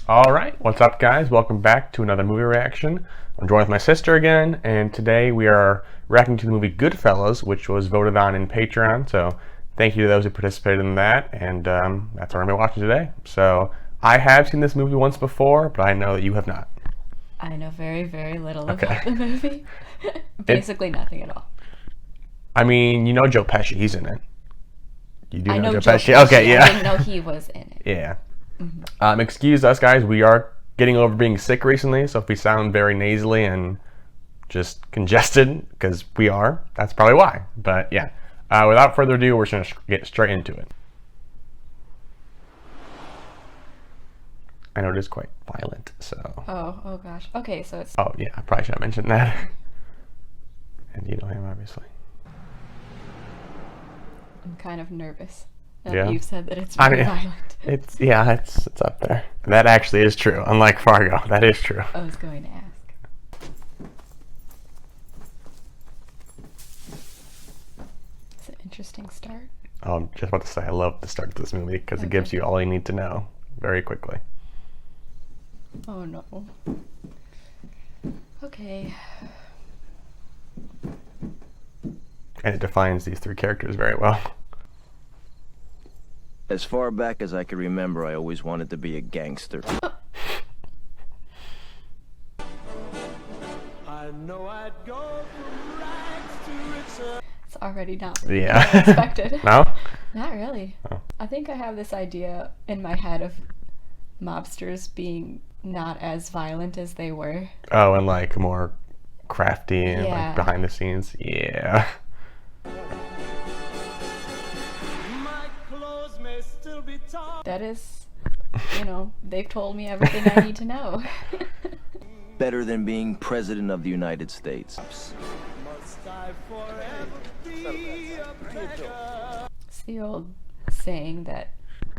All right, what's up, guys? Welcome back to another movie reaction. I'm joined with my sister again, and today we are reacting to the movie Goodfellas, which was voted on in Patreon. So thank you to those who participated in that, and that's what we're going to be watching today. So I have seen this movie once before, but I know that you have not. I know very, very little about the movie. Basically nothing at all. I mean, you know Joe Pesci, he's in it. You do I know Joe Joe Pesci? Pesci. Okay, yeah. I didn't know he was in it. Yeah. Excuse us, guys. We are getting over being sick recently, so if we sound very nasally and just congested, because we are, that's probably why. But yeah, without further ado, we're just going to get straight into it. I know it is quite violent, so. Oh gosh. Okay, so it's. Oh yeah, I probably should have mentioned that. And you know him, obviously. I'm kind of nervous. Yeah. You've said that it's very violent. It's up there. That actually is true. Unlike Fargo, that is true. I was going to ask. It's an interesting start. I'm just about to say I love the start to this movie because it gives you all you need to know very quickly. Oh no. Okay. And it defines these three characters very well. As far back as I can remember, I always wanted to be a gangster. I know I'd go from rags to riches. It's already not what Yeah. I expected. No? Not really. Oh. I think I have this idea in my head of mobsters being not as violent as they were. Oh, and like more crafty and Yeah. like behind the scenes. Yeah. That is, they've told me everything I need to know. Better than being president of the United States. It's the old saying that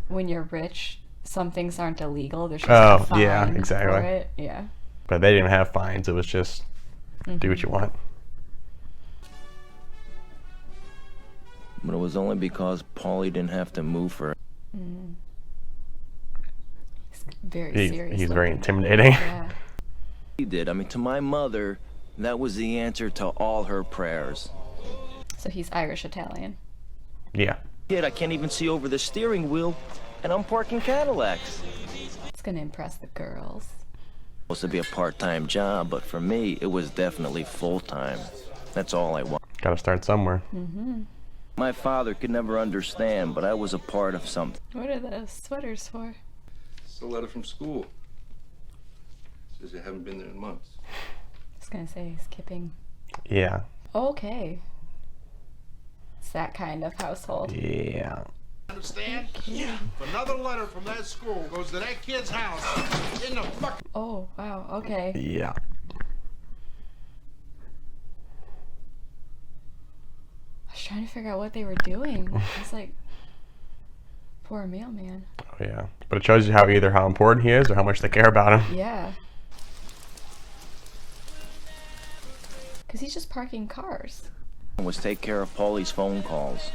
when you're rich, some things aren't illegal. There's just a fine yeah, exactly. for it. Yeah. But they didn't have fines. It was just do what you want. But it was only because Paulie didn't have to move for. He's very serious. He's very intimidating. Yeah. He did. I mean, to my mother, that was the answer to all her prayers. So he's Irish-Italian. Yeah. Kid, I can't even see over the steering wheel, and I'm parking Cadillacs. It's gonna impress the girls. Supposed to be a part-time job, but for me, it was definitely full-time. That's all I want. Gotta start somewhere. My father could never understand, but I was a part of something. What are the sweaters for? It's a letter from school. Says you haven't been there in months. I was gonna say skipping. Yeah. Okay. It's that kind of household. Yeah. Understand? Yeah. If another letter from that school goes to that kid's house, in the fucking. Oh, wow, okay. Yeah. I was trying to figure out what they were doing. It's like, poor mailman. Oh, yeah. But it shows you either how important he is or how much they care about him. Yeah. Because he's just parking cars. Was take care of Paulie's phone calls.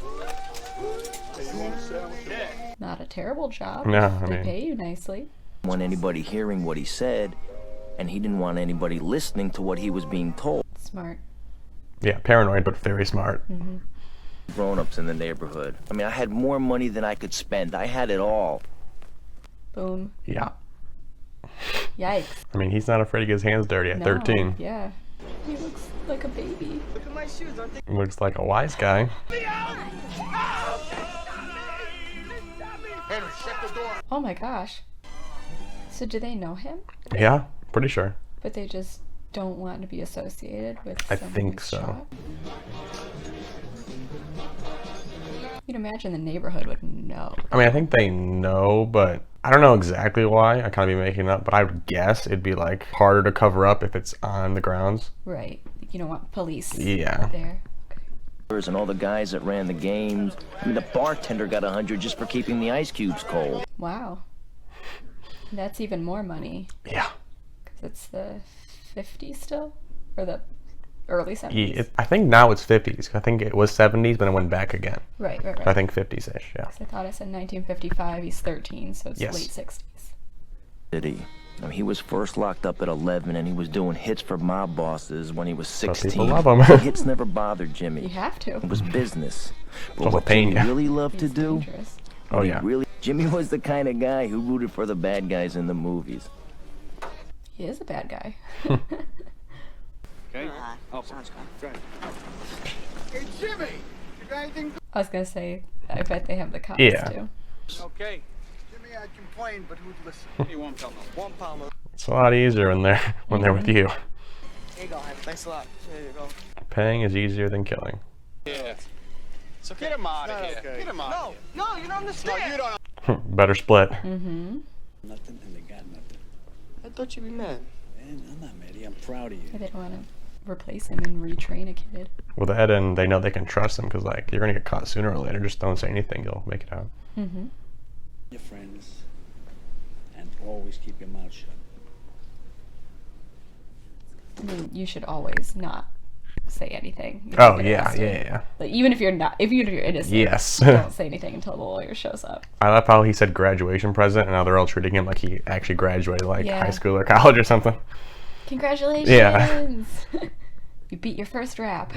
Not a terrible job. No, I They mean- pay you nicely. Didn't want anybody hearing what he said, and he didn't want anybody listening to what he was being told. Smart. Yeah, paranoid, but very smart. Grown-ups in the neighborhood. I mean, I had more money than I could spend. I had it all. Boom. Yeah. Yikes. I mean, he's not afraid to get his hands dirty at No, 13. Yeah. He looks like a baby. He looks like a wise guy. Henry, shut the door. Oh my gosh. So do they know him? Yeah, pretty sure. But they just don't want to be associated with I someone think who's so. shot? You'd imagine the neighborhood would know. I mean, I think they know, but I don't know exactly why. I kind of be making it up, but I would guess it'd be like harder to cover up if it's on the grounds. Right. You don't want police Yeah. there. And all the guys that ran the games. I mean, the bartender got 100 just for keeping the ice cubes cold. Wow. That's even more money. Yeah. Because it's the 50s still? Or the early 70s? Yeah, I think now it's 50s. I think it was 70s, but it went back again. Right. I think 50s-ish, yeah. I thought I said 1955, he's 13, so it's Yes. late 60s. city. I mean, he was first locked up at 11, and he was doing hits for mob bosses when he was But 16. people love him. The hits never bothered Jimmy. You have to. It was business. But also what paying Jimmy you. really loved to He's do, dangerous. Oh yeah. Jimmy was the kind of guy who rooted for the bad guys in the movies. He is a bad guy. Okay? Oh, sounds good. Hey, Jimmy! You got anything? I was gonna say, I bet they have the cops Yeah. too. Okay. Jimmy, I'd complain, but who'd listen? He won't tell no. One pound. It's a lot easier when they're with you. Here you go. Thanks a lot. There you go. Paying is easier than killing. Yeah. So get him out of here. okay. Get him out. No, you don't understand. No, you don't. Better split. Mm-hmm. Nothing, and they got nothing. I thought you'd be mad. Man, I'm not mad. I'm proud of you. I didn't want to replace him and retrain a kid. With Ed, and they know they can trust him because like you're gonna get caught sooner or later. Just don't say anything, you'll make it out. Mm-hmm. Your friends, and always keep your mouth shut. I mean, you should always not say anything. You Oh keep it yeah, innocent. yeah. Like, even if you're innocent, Yes. don't say anything until the lawyer shows up. I love how he said graduation present, and now they're all treating him like he actually graduated, like Yeah. high school or college or something. Congratulations! Yeah. You beat your first rap.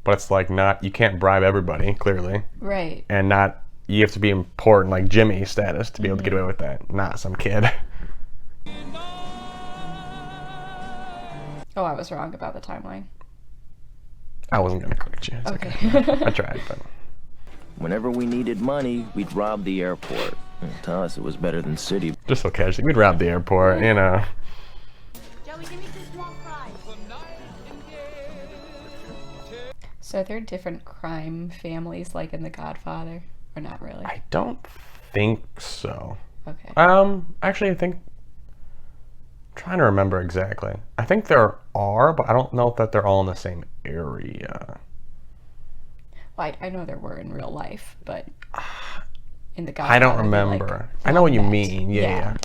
But it's like not, you can't bribe everybody, clearly, Right. and not, you have to be important, like Jimmy status, to be able to get away with that, not some kid. Oh, I was wrong about the timeline. I wasn't gonna correct you. It's Okay. I tried, but Whenever we needed money, we'd rob the airport. And to us, it was better than city. just so casually, we'd rob the airport, you know. Joey, give me 2 small fries. So are there different crime families like in The Godfather? Or not really? I don't think so. Okay. Actually, I think, trying to remember exactly. I think there are, but I don't know that they're all in the same area. Well, I know there were in real life, but in The I Godfather, don't they, remember. like, I know what you met. mean. Yeah.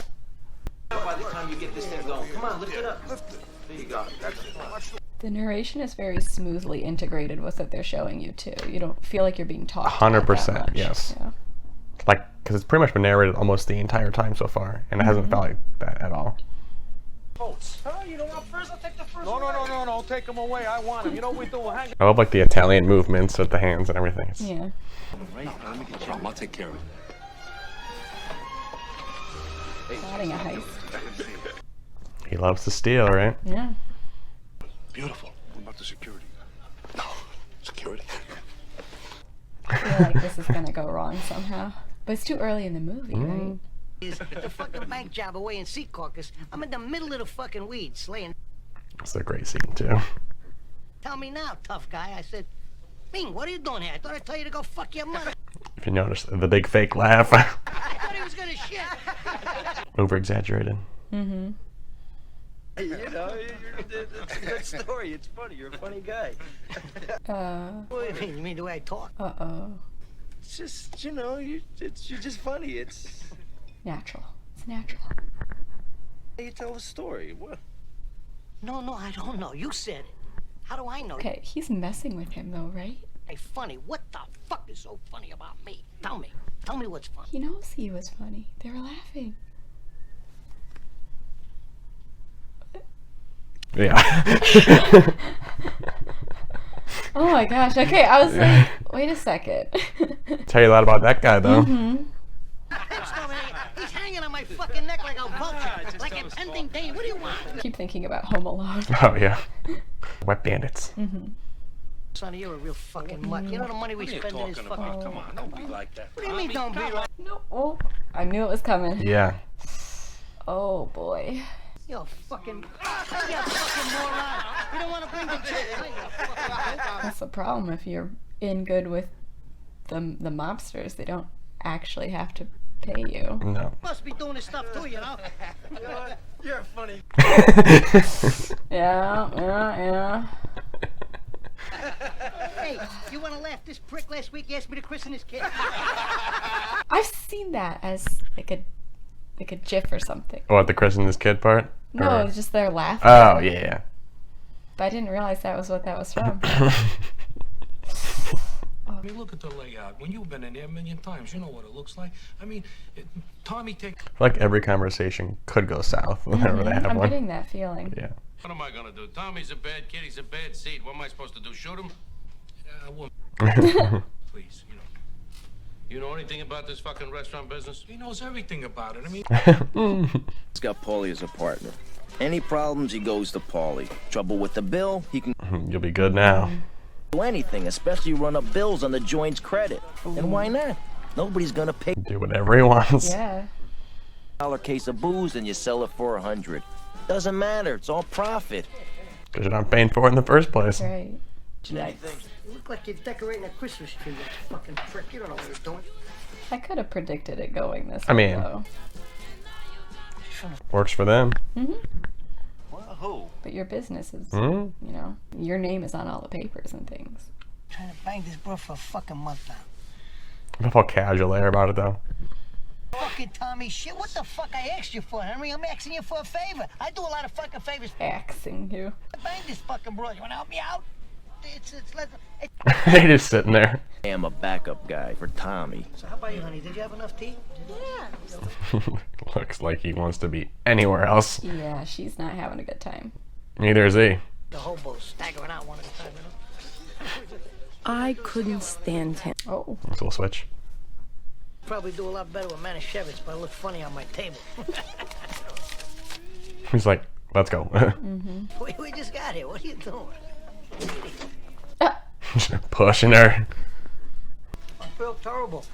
By the time you get this thing going, come on, lift it up. There you go. That's it. The narration is very smoothly integrated with what they're showing you too. You don't feel like you're being taught. 100%, yes. Yeah. Like, because it's pretty much been narrated almost the entire time so far, and it hasn't felt like that at all. Oh, you don't want first? I'll take the first. No. Take them away. I want them. You know what we do? We'll hang. I love like the Italian movements with the hands and everything. It's, Yeah. Right? Let me get you. I'll take care of it. Plotting a heist. He loves to steal, right? Yeah. Beautiful. What about the security? No. Security? I feel like this is gonna go wrong somehow. But it's too early in the movie, right? Is the fucking bank job away in Sea Caucus. I'm in the middle of the fucking weeds, slaying. It's a great scene too. Tell me now, tough guy. I said, Ming, what are you doing here? I thought I'd tell you to go fuck your mother. If you notice the big fake laugh, I thought he was gonna shit. over exaggerated. Mm-hmm. You know, it's a good story. It's funny. You're a funny guy. What do you mean? You mean the way I talk? Uh-oh. It's just, you know, you're just funny. It's Natural. It's natural. you tell a story. What? No, I don't know. You said it. How do I know? Okay, he's messing with him though, right? Hey, funny. What the fuck is so funny about me? Tell me. Tell me what's funny. He knows he was funny. They were laughing. Yeah. Oh my gosh. Okay, I was like, wait a second. Tell you a lot about that guy though. He's hanging on my fucking neck like a vulture, like a pending day. What do you want? I keep thinking about Home Alone. Oh yeah. Wet bandits. Sonny, you're a real fucking mutt. You know the money we spend in this fucking... Come on, don't be like that. What do you mean don't be like... No. Oh, I knew it was coming. Yeah. Oh boy. You're a fucking moron. You don't want to bring the chick. That's the problem. If you're in good with the mobsters, they don't actually have to pay you. No. Must be doing this stuff too, you know? You're funny. Yeah. Hey, you want to laugh? This prick last week asked me to christen his kid. I've seen that as like a GIF or something. What, the Chris and this kid part? No, Or- it was just they're laughing. Oh yeah. But I didn't realize that was what that was from. Oh I mean, look at the layout. When you've been in there a million times, you know what it looks like. I mean, Tommy take. I feel like every conversation could go south whenever they have I'm one. getting that feeling. Yeah. What am I gonna do? Tommy's a bad kid. He's a bad seed. What am I supposed to do? Shoot him? Please, you know anything about this fucking restaurant business? He knows everything about it. I mean, He's got Paulie as a partner. Any problems, he goes to Paulie. Trouble with the bill, he can You'll be good now. do anything, especially run up bills on the joint's credit. And why not? Nobody's gonna pay Do whatever he wants. Yeah. $1 case of booze and you sell it for $100. Doesn't matter, it's all profit. Because you're not paying for it in the first place. Right. You look like you're decorating a Christmas tree, you fucking prick. You don't know what you're doing. I could have predicted it going this I way, mean- though. Works for them. But your business is, Mm. you know, your name is on all the papers and things. Trying to bang this bro for a fucking month now. I love how casual they are about it, though. Fucking Tommy shit. What the fuck I asked you for, Henry? I'm asking you for a favor. I do a lot of fucking favors. Axing you. Bang this fucking bro. You wanna help me out? They just sitting there. I am a backup guy for Tommy. So how about you, honey? Did you have enough tea? Yeah. Looks like he wants to be anywhere else. Yeah, she's not having a good time. Neither is he. The hobos staggering out one at a time, you know? I couldn't stand him. Oh. Nice little switch. Probably do a lot better with Manischewitz, but I look funny on my table. He's like, let's go. We just got here. What are you doing? Pushing her. I feel terrible.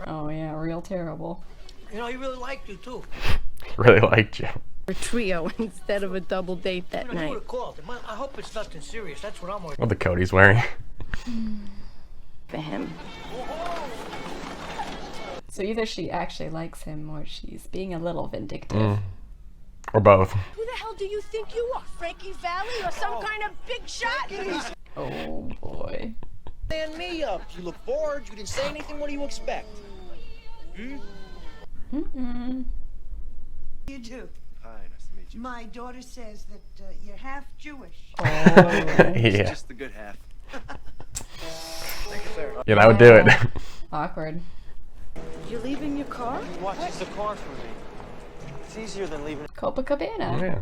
Oh, yeah, real terrible. You know, he really liked you, too. Really liked you. A trio instead of a double date that You know, he night. would have called. I hope it's nothing serious. That's what I'm worried What the coat he's wearing. For him. So either she actually likes him or she's being a little vindictive. Or both. Who the hell do you think you are? Frankie Valley or some kind of big shot? Oh, boy. Stand me up. You look bored. You didn't say anything. What do you expect? You do. Hi, nice to meet you. My daughter says that you're half Jewish. Yeah. Just the good half. Thank you, sir. Yeah, that would do it. Awkward. You leaving your car? Watches the car for me. It's easier than leaving. Copacabana. Yeah.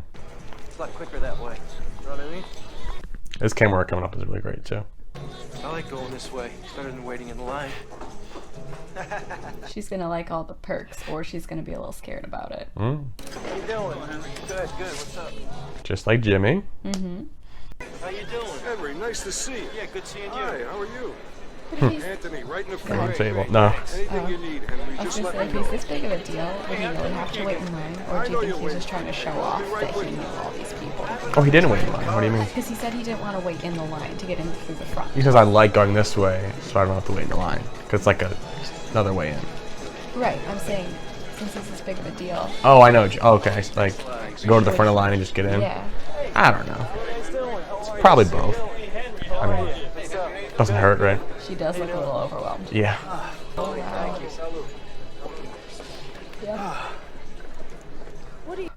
It's a lot quicker that way. You know what I mean? This camera work coming up is really great, too. I like going this way. It's better than waiting in line. She's gonna like all the perks, or she's gonna be a little scared about it. How you doing? Good, good. What's up? Just like Jimmy. How you doing? Henry, nice to see you. Yeah, good seeing you. Hi, how are you? He's, Anthony, right in the On front. table. No. Anything you need, Henry, I was just gonna let say, me if know. he's this big of a deal, would he really have to wait in line? Or do you think he's just trying to show off that he knew all these people? Oh, he didn't wait in line. What do you mean? Because he said he didn't want to wait in the line to get in through the front. He says, I like going this way, so I don't have to wait in the line. Because it's like another way in. Right, I'm saying, since it's this big of a deal. Oh, I know. Oh, okay. Like, go to the front of the line and just get in? Yeah. I don't know. It's probably both. I mean, doesn't hurt, right? She does look a little overwhelmed. Yeah. Oh, wow. Yeah.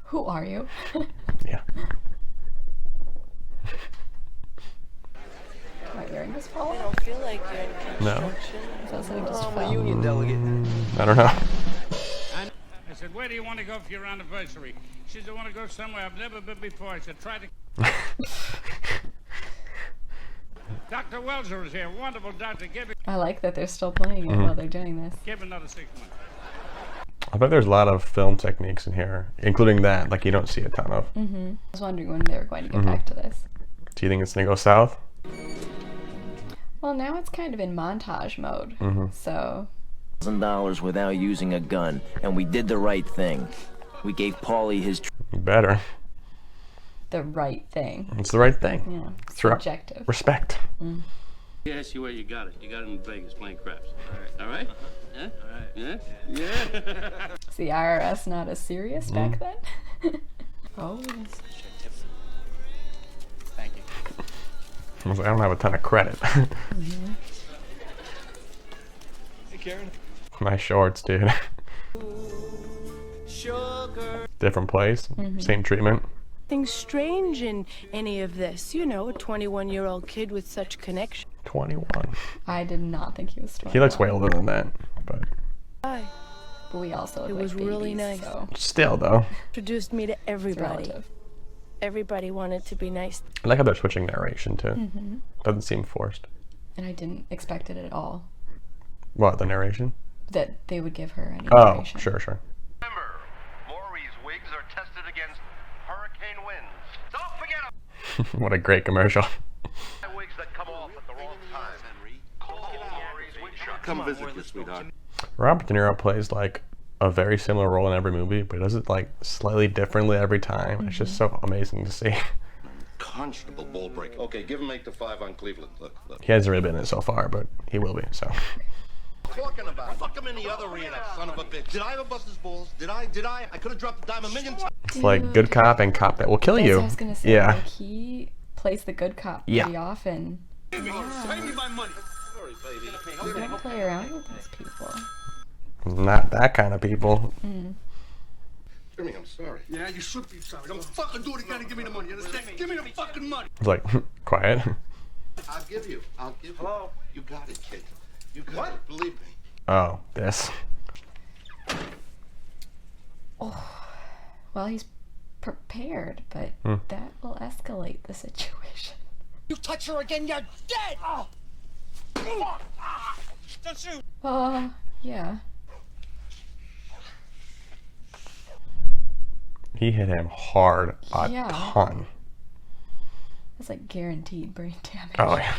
Who are you? Yeah. Am I wearing this fall? I don't feel like you're in No. Feels like just I'm a fell. union delegate. I don't know. I said, where do you want to go for your anniversary? She said, I want to go somewhere I've never been before. I said, try to... Dr. Welser is here. Wonderful doctor. I like that they're still playing it while they're doing this. Give another 6 months. I bet there's a lot of film techniques in here, including that, like you don't see a ton of. I was wondering when they were going to get back to this. Do you think it's gonna go south? Well, now it's kind of in montage mode, so... $1,000 without using a gun, and we did the right thing. We gave Paulie his... Better. The right thing. It's the right thing. Yeah, It's right. subjective. Respect. Yeah, I see where you got it. You got it in Vegas playing craps. All right? Yeah? All right. Yeah? Yeah. Is the IRS not as serious back then? Oh. Thank you. I was like, I don't have a ton of credit. Hey, Karen. Nice shorts, dude. Different place, same treatment. Nothing strange in any of this. You know, a 21-year-old kid with such connection. 21. I did not think he was 21. He looks way older than that, but Hi. But we also look It like was really babies, nice. so still though. Introduced me to it's everybody. relative. Everybody wanted to be nice. I like how they're switching narration too. Mm-hmm. Doesn't seem forced. And I didn't expect it at all What, the narration? that they would give her any Oh, narration. sure. Remember, Maury's wigs are tested against hurricane winds. Don't forget What a great commercial. wigs that come off at the wrong time. Call Maury's wig shop. Come visit you, sweetheart. Robert De Niro plays like a very similar role in every movie, but he does it like slightly differently every time. It's just so amazing to see. Constable ball breaker. Okay, give him 8-5 on Cleveland. Look. He hasn't really been in it so far, but he will be, so. Talking about. Fuck him in the other arena, son of a bitch. Did I ever bust his balls? Did I? I could have dropped the dime a million times. It's like good cop and cop that will kill That's you. what I was gonna say. Yeah. Like, he plays the good cop Yeah. pretty often. Pay me my money. Sorry, baby. You don't play around with those people. Not that kind of people. Jimmy, I'm sorry. Yeah, you should be sorry. Don't fucking do it again and give me the money. You understand? Give me the fucking money. It's like, quiet. I'll give you. Hello? You got it, kid. You got it. Believe me. Oh, this. Well, he's prepared, but that will escalate the situation. You touch her again, you're dead! Oh. Don't shoot. Yeah. He hit him hard a Yeah. ton. That's like guaranteed brain damage. Oh, yeah.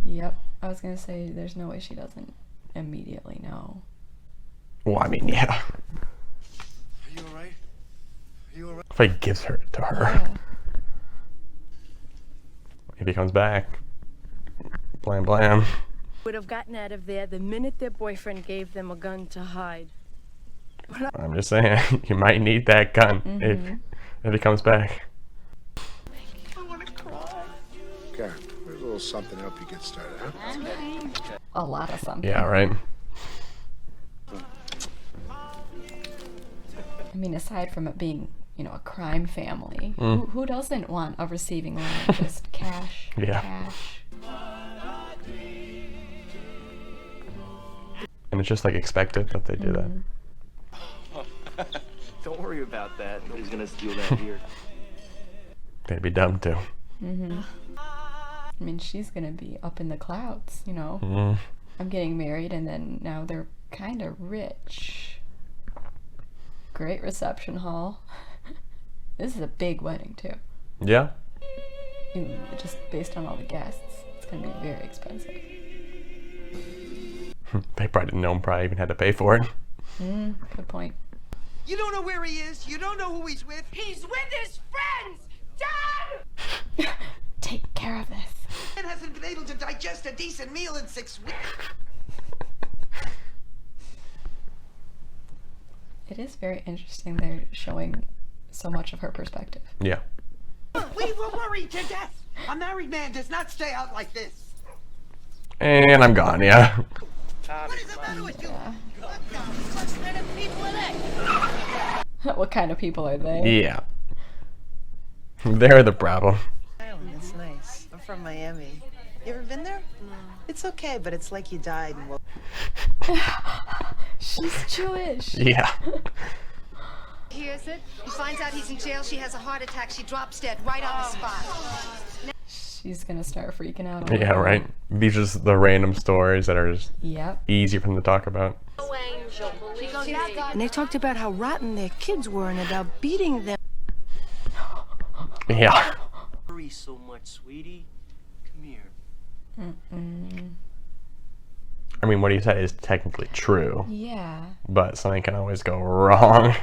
Yep. I was gonna say there's no way she doesn't immediately know. Well, I mean, yeah. Are you alright? Are you alright? If he gives her to her. Yeah. If he comes back. Blam, blam. Would have gotten out of there the minute their boyfriend gave them a gun to hide. I'm just saying, you might need that gun if he comes back. I want to cry. Okay, there's a little something to help you get started, huh? A lot of something. Yeah, right? I mean, aside from it being, a crime family, who doesn't want a receiving line? Just cash, Yeah. cash. And it's just like expected that they do that. Don't worry about that. Nobody's gonna steal that here. They'd be dumb too. I mean, she's gonna be up in the clouds, I'm getting married, and then now they're kind of rich. Great reception hall. This is a big wedding, too. Yeah? Just based on all the guests, it's gonna be very expensive. They probably didn't know him, probably even had to pay for it. Good point. You don't know where he is. You don't know who he's with. He's with his friends! Dad! Take care of this. Man hasn't been able to digest a decent meal in 6 weeks. It is very interesting they're showing so much of her perspective. Yeah. We were worried to death. A married man does not stay out like this. And I'm gone, yeah. What is the matter with you? What kind of people are they? What kind of people are they? Yeah. They're the problem. Island, it's nice. I'm from Miami. You ever been there? No. It's okay, but it's like you died and woke. She's Jewish. Yeah. Hears it. He finds out he's in jail. She has a heart attack. She drops dead right on the spot. She's gonna start freaking out. on Yeah, her. right. These are just the random stories that are just Yep. easy for them to talk about. And they talked about how rotten their kids were and about beating them. Yeah. Worry so much, sweetie. Come here. I mean, what he said is technically true, Yeah. but something can always go wrong,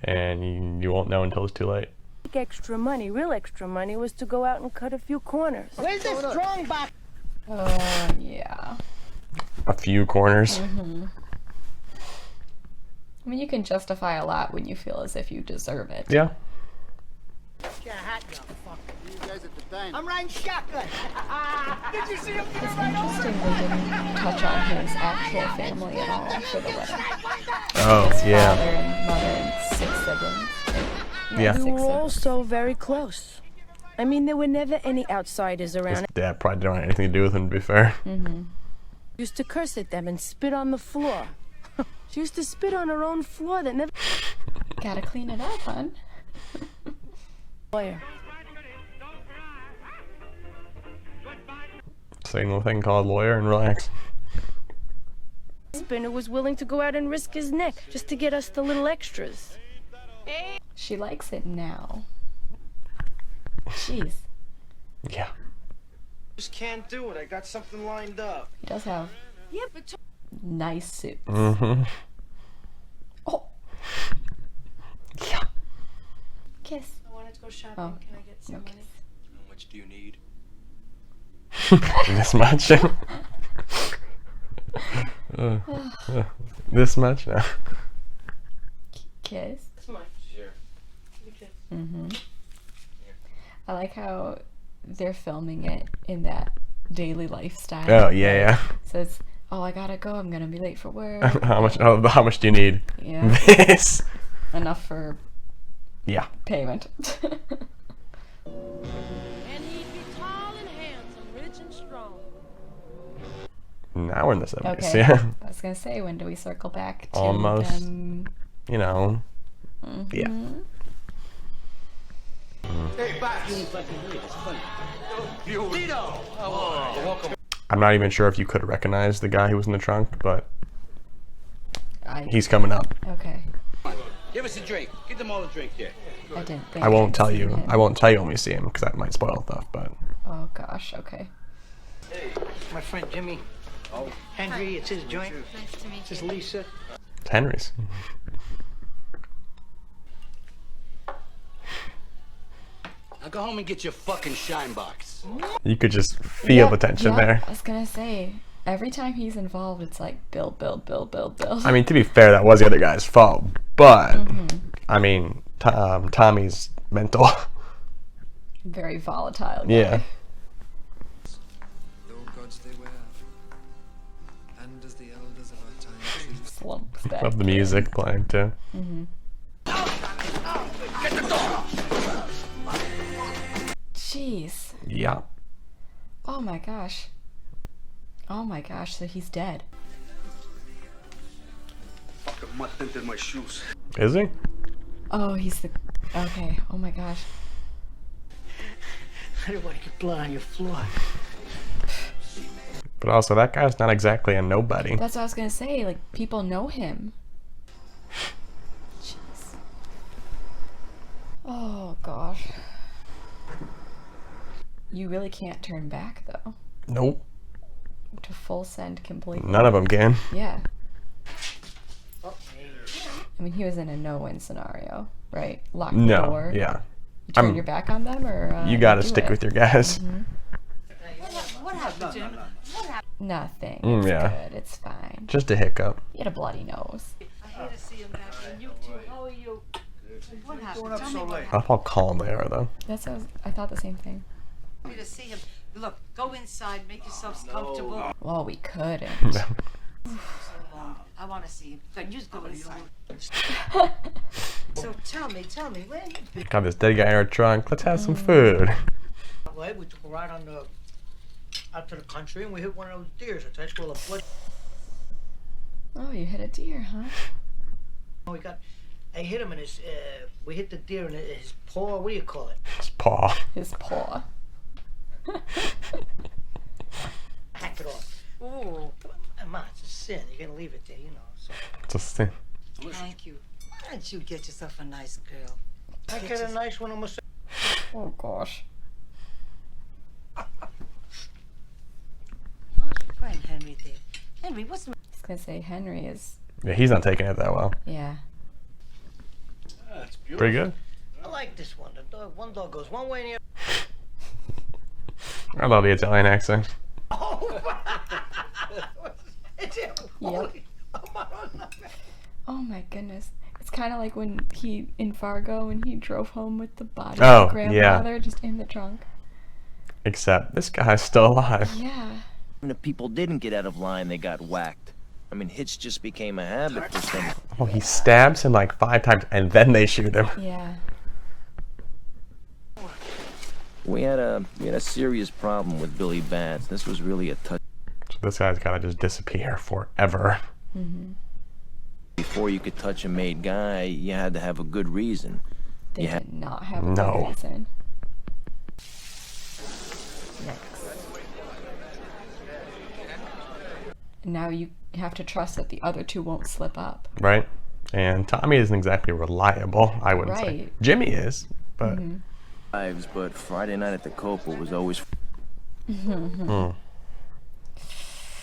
and you won't know until it's too late. Extra money, real extra money, was to go out and cut a few corners. Where's the strong box? Yeah. A few corners. I mean, you can justify a lot when you feel as if you deserve it. Yeah. Get a hat, you fuck. You guys at the diner. I'm riding shotgun. Did you see him get It's it right interesting they didn't touch on his actual family at all for the wedding. Oh, His yeah. father and mother and 6 siblings. Yeah. We 6 were all siblings. so very close. I mean, there were never any outsiders His around. dad probably didn't want anything to do with him, to be fair. Used to curse at them and spit on the floor. She used to spit on her own floor that never. Gotta clean it up, hon. Lawyer. Same little thing called lawyer and relax. Spinner was willing to go out and risk his neck just to get us the little extras. She likes it now. Jeez. Yeah. Just can't do it. I got something lined up. He does have nice suits. Mm-hmm. Oh. Yeah. Kiss. I wanted to go shopping. Oh. Can I get some money? How much do you need? This much? This much? No. Kiss. That's much. Sure. I like how they're filming it in that daily lifestyle. Oh, yeah, yeah. So it's, oh, I gotta go. I'm gonna be late for work. How much? Oh, how much do you need? Yeah. This. Enough for Yeah. payment. And he'd be tall and handsome, rich and strong. Now we're in the 70s. Okay. Yeah. I was gonna say, when do we circle back to Almost. them? You know. Yeah. Hey, Box. Lito. Oh, welcome. I'm not even sure if you could recognize the guy who was in the trunk, but I, he's coming up. okay. Give us a drink. Give them all a drink here. I didn't think I won't I'd tell seen you. him. I won't tell you when we see him because that might spoil stuff. But Oh gosh. Okay. My friend Jimmy. Oh. Henry, it's his joint. Nice to meet This is you. Lisa. it's Henry's. Now go home and get your fucking shine box. You could just feel the tension there. I was gonna say, every time he's involved, it's like build. I mean, to be fair, that was the other guy's fault, but I mean, Tommy's mental. Very volatile. Guy. Yeah. Slumps back. Love the music playing too. Jeez. Yeah. Oh my gosh. Oh my gosh. So he's dead. Fucking mud tinted my shoes. Is he? Oh, he's the. Okay. Oh my gosh. I didn't want to get blood on your floor. But also, that guy's not exactly a nobody. That's what I was gonna say. Like, people know him. Jeez. Oh gosh. You really can't turn back though. Nope. To full send completely. None of them can. Yeah. I mean, he was in a no-win scenario, right? Lock the No. door. Yeah. You turn your back on them, or You gotta do stick it? with your guys. What happened, Jim? What happened? Nothing. Mm, It's yeah. good. It's fine. Just a hiccup. He had a bloody nose. I hate to see him back in. You too. How are you? What happened? Going up Tell so me what late? happened. How calm they are, though. That's what I thought the same thing. Me to see him. Look, go inside. Make yourselves comfortable. Well, we couldn't. I want to see him. Good, you just go inside. So tell me, where you been? Got this dead guy in our trunk. Let's have some food. Well, we took a ride on the out to the country and we hit one of those deers. That's where the blood. Oh, you hit a deer, huh? I hit him in his. We hit the deer in his paw. What do you call it? His paw. His paw. Hack it off. Oh, Come on, it's a sin. You're gonna leave it there, you know. So It's a sin. thank you. Why don't you get yourself a nice girl? I get a nice one on myself. Oh gosh. How's your friend Henry there? Henry, what's the I was gonna say Henry is. Yeah, he's not taking it that well. Yeah. That's beautiful. Pretty good. I like this one. The dog. One dog goes one way and the other. I love the Italian accent. Oh, it's him. Yep. Oh my goodness. It's kind of like when he in Fargo when he drove home with the body Oh, of the yeah. grandfather just in the trunk. Except this guy's still alive. Yeah. And if people didn't get out of line, they got whacked. I mean, hits just became a habit for some. Oh, he stabs him like 5 times and then they shoot him. Yeah. We had a serious problem with Billy Bats. This was really a touch. So this guy's gotta just disappear forever. Before you could touch a made guy, you had to have a good reason. They You did not have a No. good reason. And now you have to trust that the other two won't slip up. Right? And Tommy isn't exactly reliable, I wouldn't say. Right. Jimmy is, but... Lives, but Friday night at the Copa was always.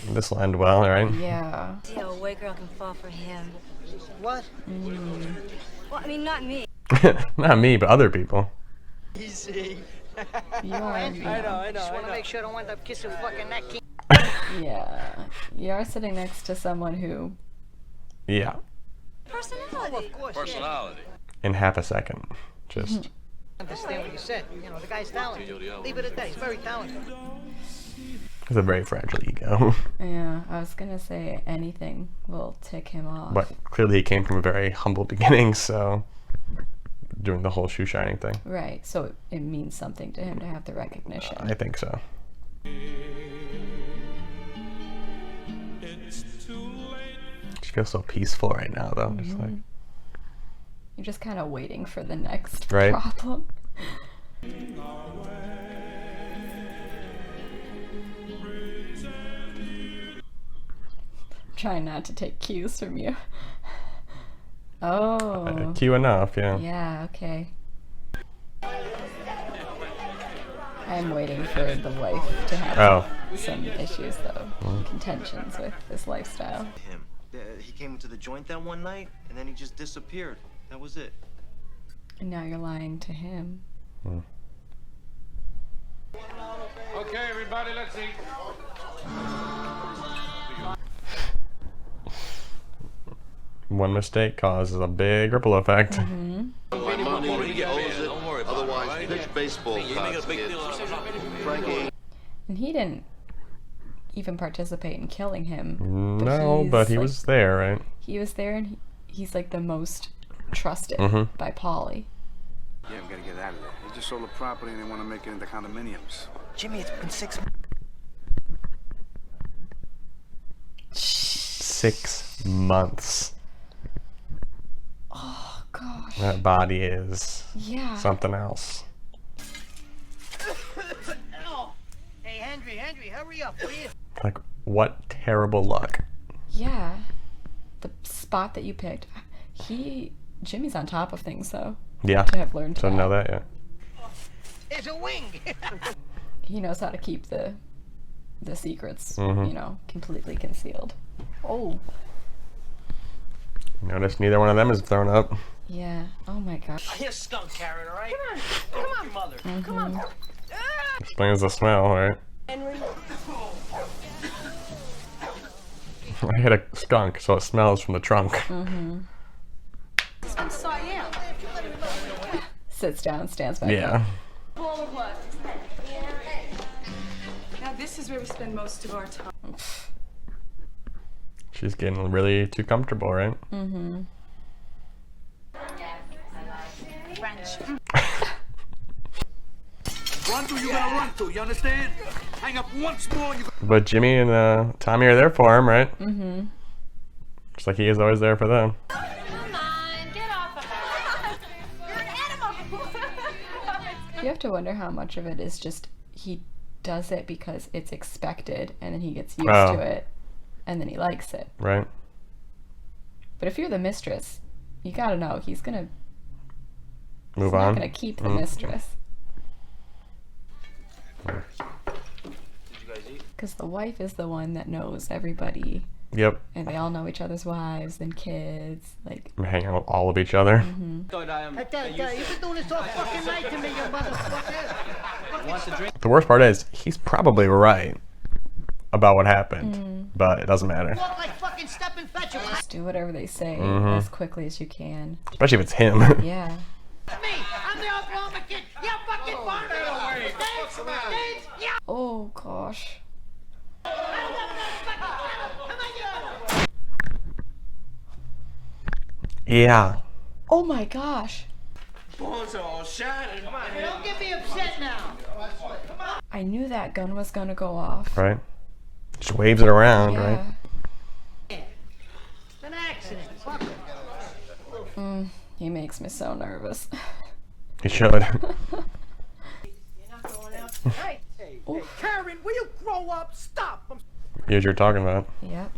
This will end well, right? Yeah. See how a white girl can fall for him. What? Well, I mean, not me. Not me, but other people. Easy. You are, I know. Just want to make sure I don't end up kissing fucking that king. Yeah. You are sitting next to someone who... Yeah. Personality. Of course. Personality. In half a second. Just... Understand what you said. You know, the guy's talented. Leave it at that. He's very talented. It's a very fragile ego. Yeah, I was gonna say anything will tick him off. But clearly he came from a very humble beginning, so... Doing the whole shoe shining thing. Right, so it means something to him to have the recognition. I think so. She feels so peaceful right now, though. Just like... You're just kind of waiting for the next Right. problem. Trying not to take cues from you. Oh. Cue enough, yeah. Yeah, okay. I'm waiting for the wife to have some issues, though. Contentions with this lifestyle. Him. He came into the joint that one night, and then he just disappeared. That was it. And now you're lying to him. Okay, everybody, let's eat. One mistake causes a big ripple effect. My money owes it. Otherwise, pitch baseball cards, kids. Frankie. And he didn't even participate in killing him. No, but he was there, right? He was there, and he's like the most trusted by Polly. Yeah, we gotta get out of there. They just sold the property and they want to make it into condominiums. Jimmy, it's been 6 6 months. Oh, gosh. That body is something else. Hey, Henry, hurry up, will you? Like, what terrible luck. Yeah. The spot that you picked. Jimmy's on top of things, though. Yeah. To have learned to know that, yeah. There's a wing. He knows how to keep the secrets, Mhm. you know, completely concealed. Oh. Notice neither one of them is thrown up. Yeah. Oh my gosh. Here's skunk carrot, all right? Come on, mother. Come on. Explains the smell, right? Henry. I hit a skunk, so it smells from the trunk. I'm Siam. Sits down, stands back Yeah. up. Ball of what? Now this is where we spend most of our time. She's getting really too comfortable, right? French. Run to, you gotta run to, you understand? Hang up once more, you But Jimmy and Tommy are there for him, right? Just like he is always there for them. You have to wonder how much of it is just he does it because it's expected and then he gets used to it and then he likes it. Right. But if you're the mistress, you gotta know he's Move not on. gonna keep the mistress. Did you guys eat? Because the wife is the one that knows everybody. Yep. And they all know each other's wives and kids. Like, Hang out with all of each other. You've been doing this all fucking night to me, you motherfucker. The worst part is, he's probably right about what happened, but it doesn't matter. Walk like fucking step and fetch him. just do whatever they say as quickly as you can. Especially if it's him. Yeah. Me, I'm the Oklahoma kid. You fucking farmer. Yeah. Oh, gosh. Yeah. Oh my gosh. Balls are all shattered. Come on, don't get me upset now. Come on. I knew that gun was gonna go off. Right? Just waves it around, Yeah. right? It's an accident. Fuck it. He makes me so nervous. He should. You're not going out tonight. Hey, Karen, will you grow up? Stop. Here's what you're talking about. Yep.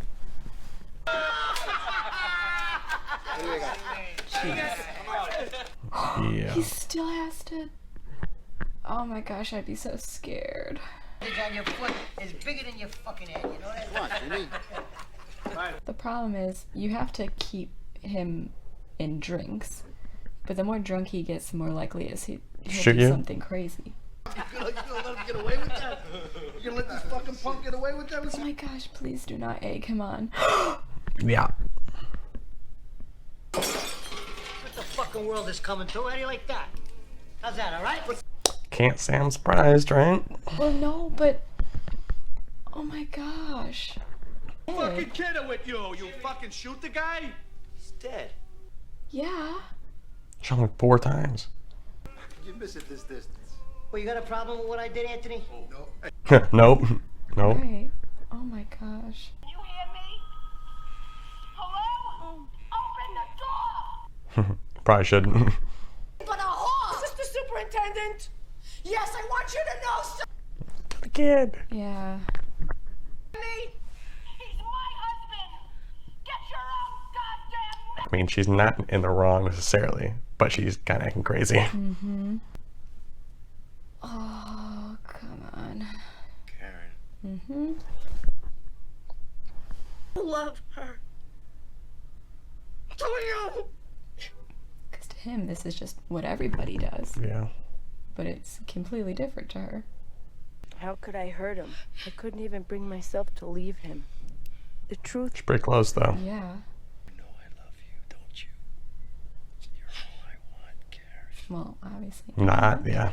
Yeah. He still has to. Oh my gosh, I'd be so scared. On your foot is bigger than your fucking head. You know that? What? The problem is, you have to keep him in drinks. But the more drunk he gets, the more likely is he'll Shoot do you? something crazy. You gonna let him get away with that? You gonna let this fucking punk get away with that? Oh my gosh, please do not egg him on. Yeah. What the fucking world is coming to? How do you like that? How's that, all right? Can't say I'm surprised, right? Well, no, but... Oh my gosh. Fucking kidding with you. You fucking shoot the guy? He's dead. Yeah. Shot him 4 times. You miss it this distance. Well, you got a problem with what I did, Anthony? No. Nope. Nope. Right. Oh my gosh. You hear me? Hello? Open the door! Probably shouldn't. But a whore! Mr. Superintendent! Yes, I want you to know so. The kid. Yeah. Me? He's my husband! Get your own goddamn... I mean, she's not in the wrong necessarily, but she's kind of acting crazy. Mm-hmm. Oh, come on. Karen. Mm-hmm. Love her. Do you? Because to him, this is just what everybody does. Yeah. But it's completely different to her. How could I hurt him? I couldn't even bring myself to leave him. The truth. She's pretty close, though. Yeah. You know I love you, don't you? You're all I want, Karen. Well, obviously. Not, yeah.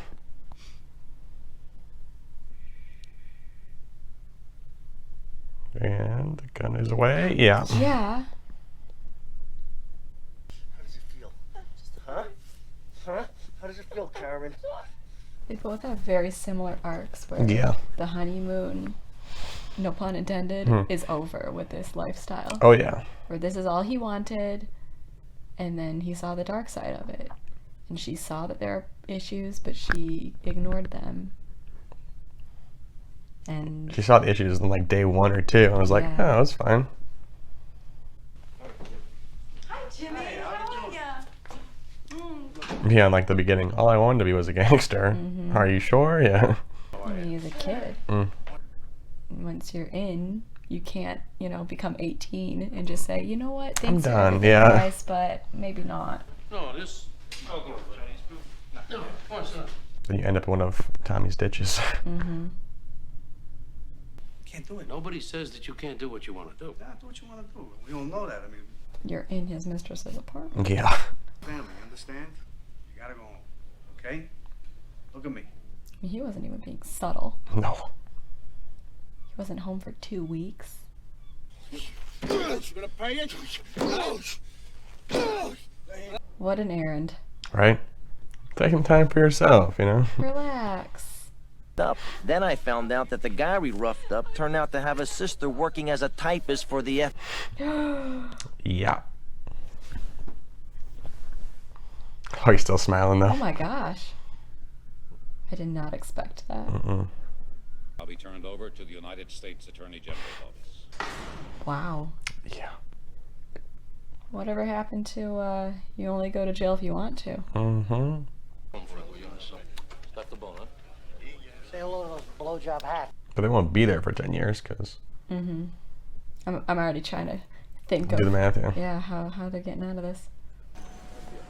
And the gun is away. Yeah. Yeah. How does it feel? Huh? Huh? How does it feel, Karen? They both have very similar arcs where Yeah. the honeymoon, no pun intended, is over with this lifestyle. Oh, yeah. Where this is all he wanted, and then he saw the dark side of it. And she saw that there are issues, but she ignored them. And She saw the issues in like day 1 or 2 and was like, Yeah. oh, that's fine. Hi, Jimmy. How are ya? Yeah, in like the beginning, all I wanted to be was a gangster. Are you sure? Yeah. I mean, he's a kid. Mm. Once you're in, you can't, become 18 and just say, you know what, thanks for done, everything, yeah. guys, but maybe not. No, this. Oh, go Chinese food. No, of course not. Then you end up in one of Tommy's ditches. Mm-hmm. Can't do it. Nobody says that you can't do what you want to do. Yeah, do what you want to do. We all know that. I mean, You're in his mistress's apartment. Yeah. family, understand? You gotta go home. Okay? Look at me. I mean, he wasn't even being subtle. No. He wasn't home for 2 weeks. You gonna pay it? What an errand. Right? Taking time for yourself, you know? Relax. Up. Then I found out that the guy we roughed up turned out to have a sister working as a typist for the F. Yeah. Oh, you're still smiling though. Oh my gosh. I did not expect that. I'll be turned over to the United States Attorney General's office. Wow. Yeah. Whatever happened to, you only go to jail if you want to? Mm-hmm. Got the bone, huh? Say hello to those blowjob hats. But they won't be there for 10 years because Mm-hmm. I'm already trying to think do of... the math, yeah. Yeah, how they're getting out of this.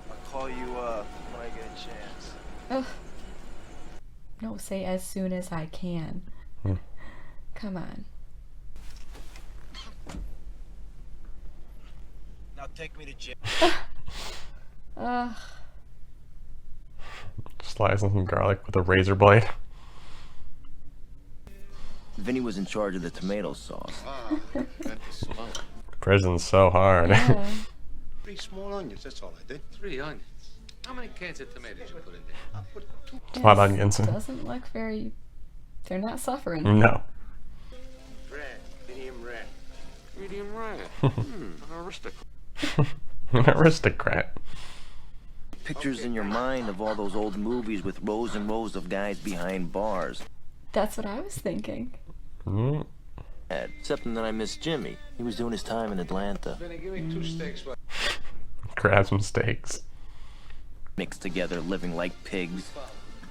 I'll call you when I get a chance. Ugh. No, say as soon as I can. Hmm. Come on. Now take me to jail. Ugh. Slicing some garlic with a razor blade. Vinny was in charge of the tomato sauce. Prison's so hard. Yeah. 3 small onions, that's all I did. 3 onions. How many cans of tomatoes you put in there? I'll put 2. It's a lot of onions. Doesn't look very. They're not suffering. No. Rare, medium rare. Medium rare. An aristocrat. An aristocrat. Pictures in your mind of all those old movies with rows and rows of guys behind bars. That's what I was thinking. Mm. Except that I miss Jimmy. He was doing his time in Atlanta. Benny, give me 2 steaks. Grab some steaks. Mixed together, living like pigs.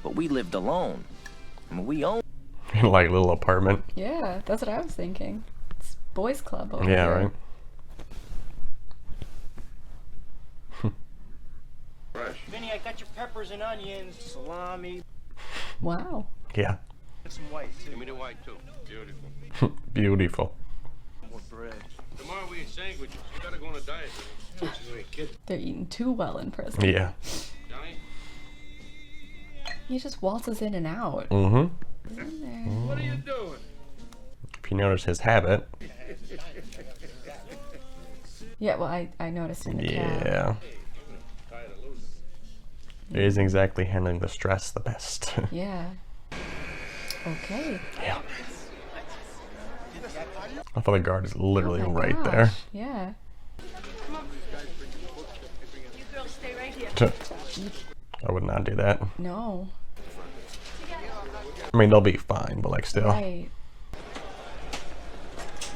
But we lived alone. I mean, we owned. In like a little apartment. Yeah, that's what I was thinking. It's boys club over Yeah, here. Fresh. Vinny, I got your peppers and onions, salami. Wow. Yeah. Get some white, too. Give me the white, too. Beautiful. Beautiful. More bread. Tomorrow we eat sandwiches. You gotta go on a diet. They're eating too well in prison. Yeah. Johnny? He just waltzes in and out. Mm-hmm. What are you doing? If you notice his habit. Yeah, well, I noticed in the cab. Yeah. He isn't exactly handling the stress the best. Yeah. Okay. Yeah. I thought the guard is literally Oh my right gosh, there. Yeah. You girls stay right here. I would not do that. No. I mean, they'll be fine, but like still. Right.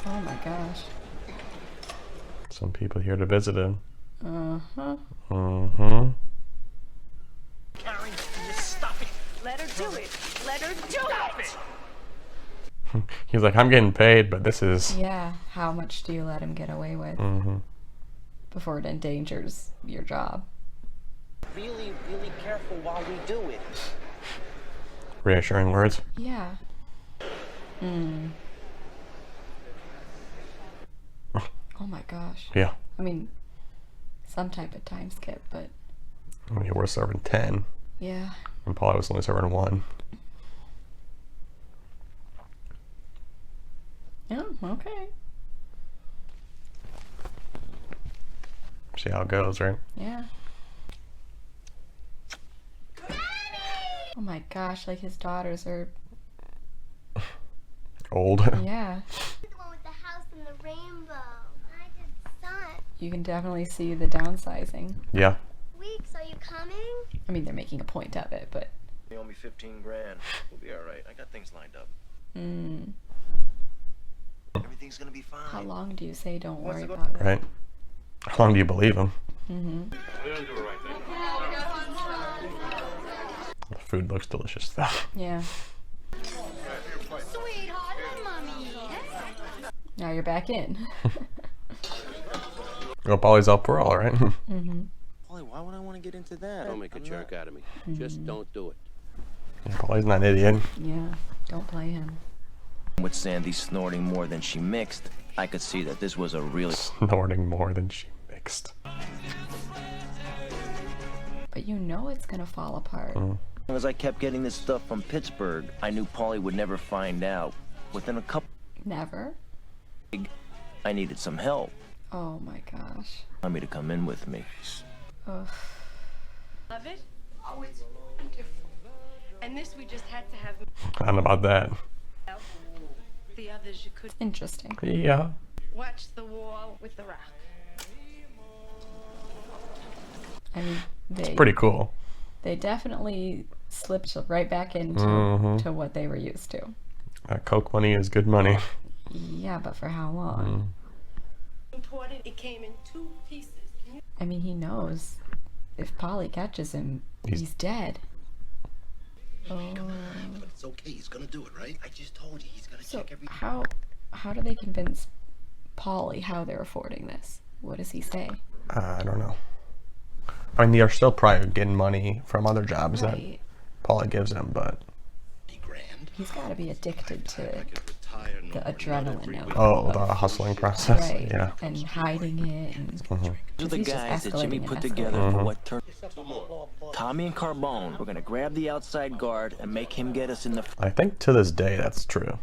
Oh my gosh. Some people here to visit him. Uh-huh. Mm-hmm. Karen, just stop it. Let her do it. Let her do it. He's like, I'm getting paid, but this is. Yeah. How much do you let him get away with Mm-hmm. before it endangers your job? Really, really careful while we do it. Reassuring words. Yeah. Mm. Oh my gosh. Yeah. I mean, some type of time skip, but I mean, we're serving 10. yeah. And Paul was only serving 1. Oh, okay. See how it goes, right? Yeah. Oh my gosh, like his daughters are Old. yeah. The one with the house and the rainbow. I just saw it. You can definitely see the downsizing. Yeah. Weeks, are you coming? I mean, they're making a point of it, but You owe me 15 grand. We'll be alright. I got things lined up. mm, Everything's gonna be fine. how long do you say don't Wants worry to go- about it? Right? How long do you believe him? Mm-hmm. We don't do it right then. The food looks delicious, though. Yeah. Sweetheart, let mommy eat it. Now you're back in. Well, Polly's up for all, right? Mm-hmm. Polly, why would I want to get into that? Don't make a jerk out of me. Just don't do it. Yeah, Polly's not an idiot. Yeah. Don't play him. With Sandy snorting more than she mixed, I could see that this was a really Snorting more than she mixed. But you know it's gonna fall apart. Mm. As long as I kept getting this stuff from Pittsburgh, I knew Paulie would never find out. Within a couple, Never? I needed some help. Oh my gosh. Want me to come in with me? Ugh. Love it? Oh, it's wonderful. And this we just had to have. I don't know about that. The others you could Interesting. Yeah. watch the wall with the rock. I mean, It's pretty cool. They definitely slipped right back into Mhm. to what they were used to. Coke money is good money. Yeah, but for how long? Imported, it came in 2 pieces. Can you- I mean, he knows if Polly catches him, he's dead. Oh. But it's okay. He's gonna do it, right? I just told you he's gonna So check every. how do they convince Polly how they're affording this? What does he say? I don't know. I mean, they're still probably getting money from other jobs Right. that Polly gives them, but He's got to be addicted to the adrenaline of the hustling process. right, Yeah. and hiding it. And These are 'cause the he's just guys that Jimmy escalating put and together escalating. for what turned. Tommy and Carbone, we're gonna grab the outside guard and make him get us in the. I think to this day that's true.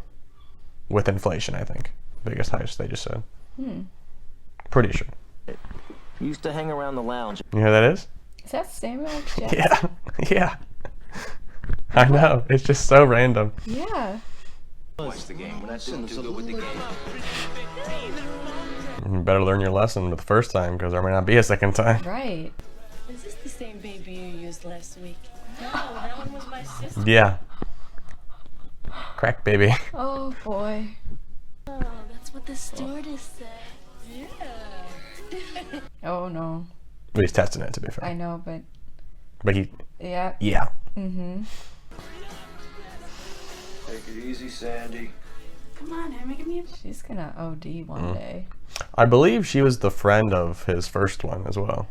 With inflation, I think. Biggest heist they just said. Hmm. Pretty sure. We used to hang around the lounge. You know who that is? Is that Samuel Jackson? Yeah, yeah. I know. It's just so random. Yeah. What's the game? We're not doing too good with the game. You better learn your lesson the first time, because there may not be a second time. Right. Is this the same baby you used last week? No, that one was my sister. Yeah. Crack baby. Oh boy. Oh, that's what the stewardess said. Yeah. Oh no. But he's testing it, to be fair. I know, but he. Yeah. Yeah. Mm-hmm. Take it easy, Sandy. Come on, Emma, give me a... She's gonna OD one day. I believe she was the friend of his first one as well.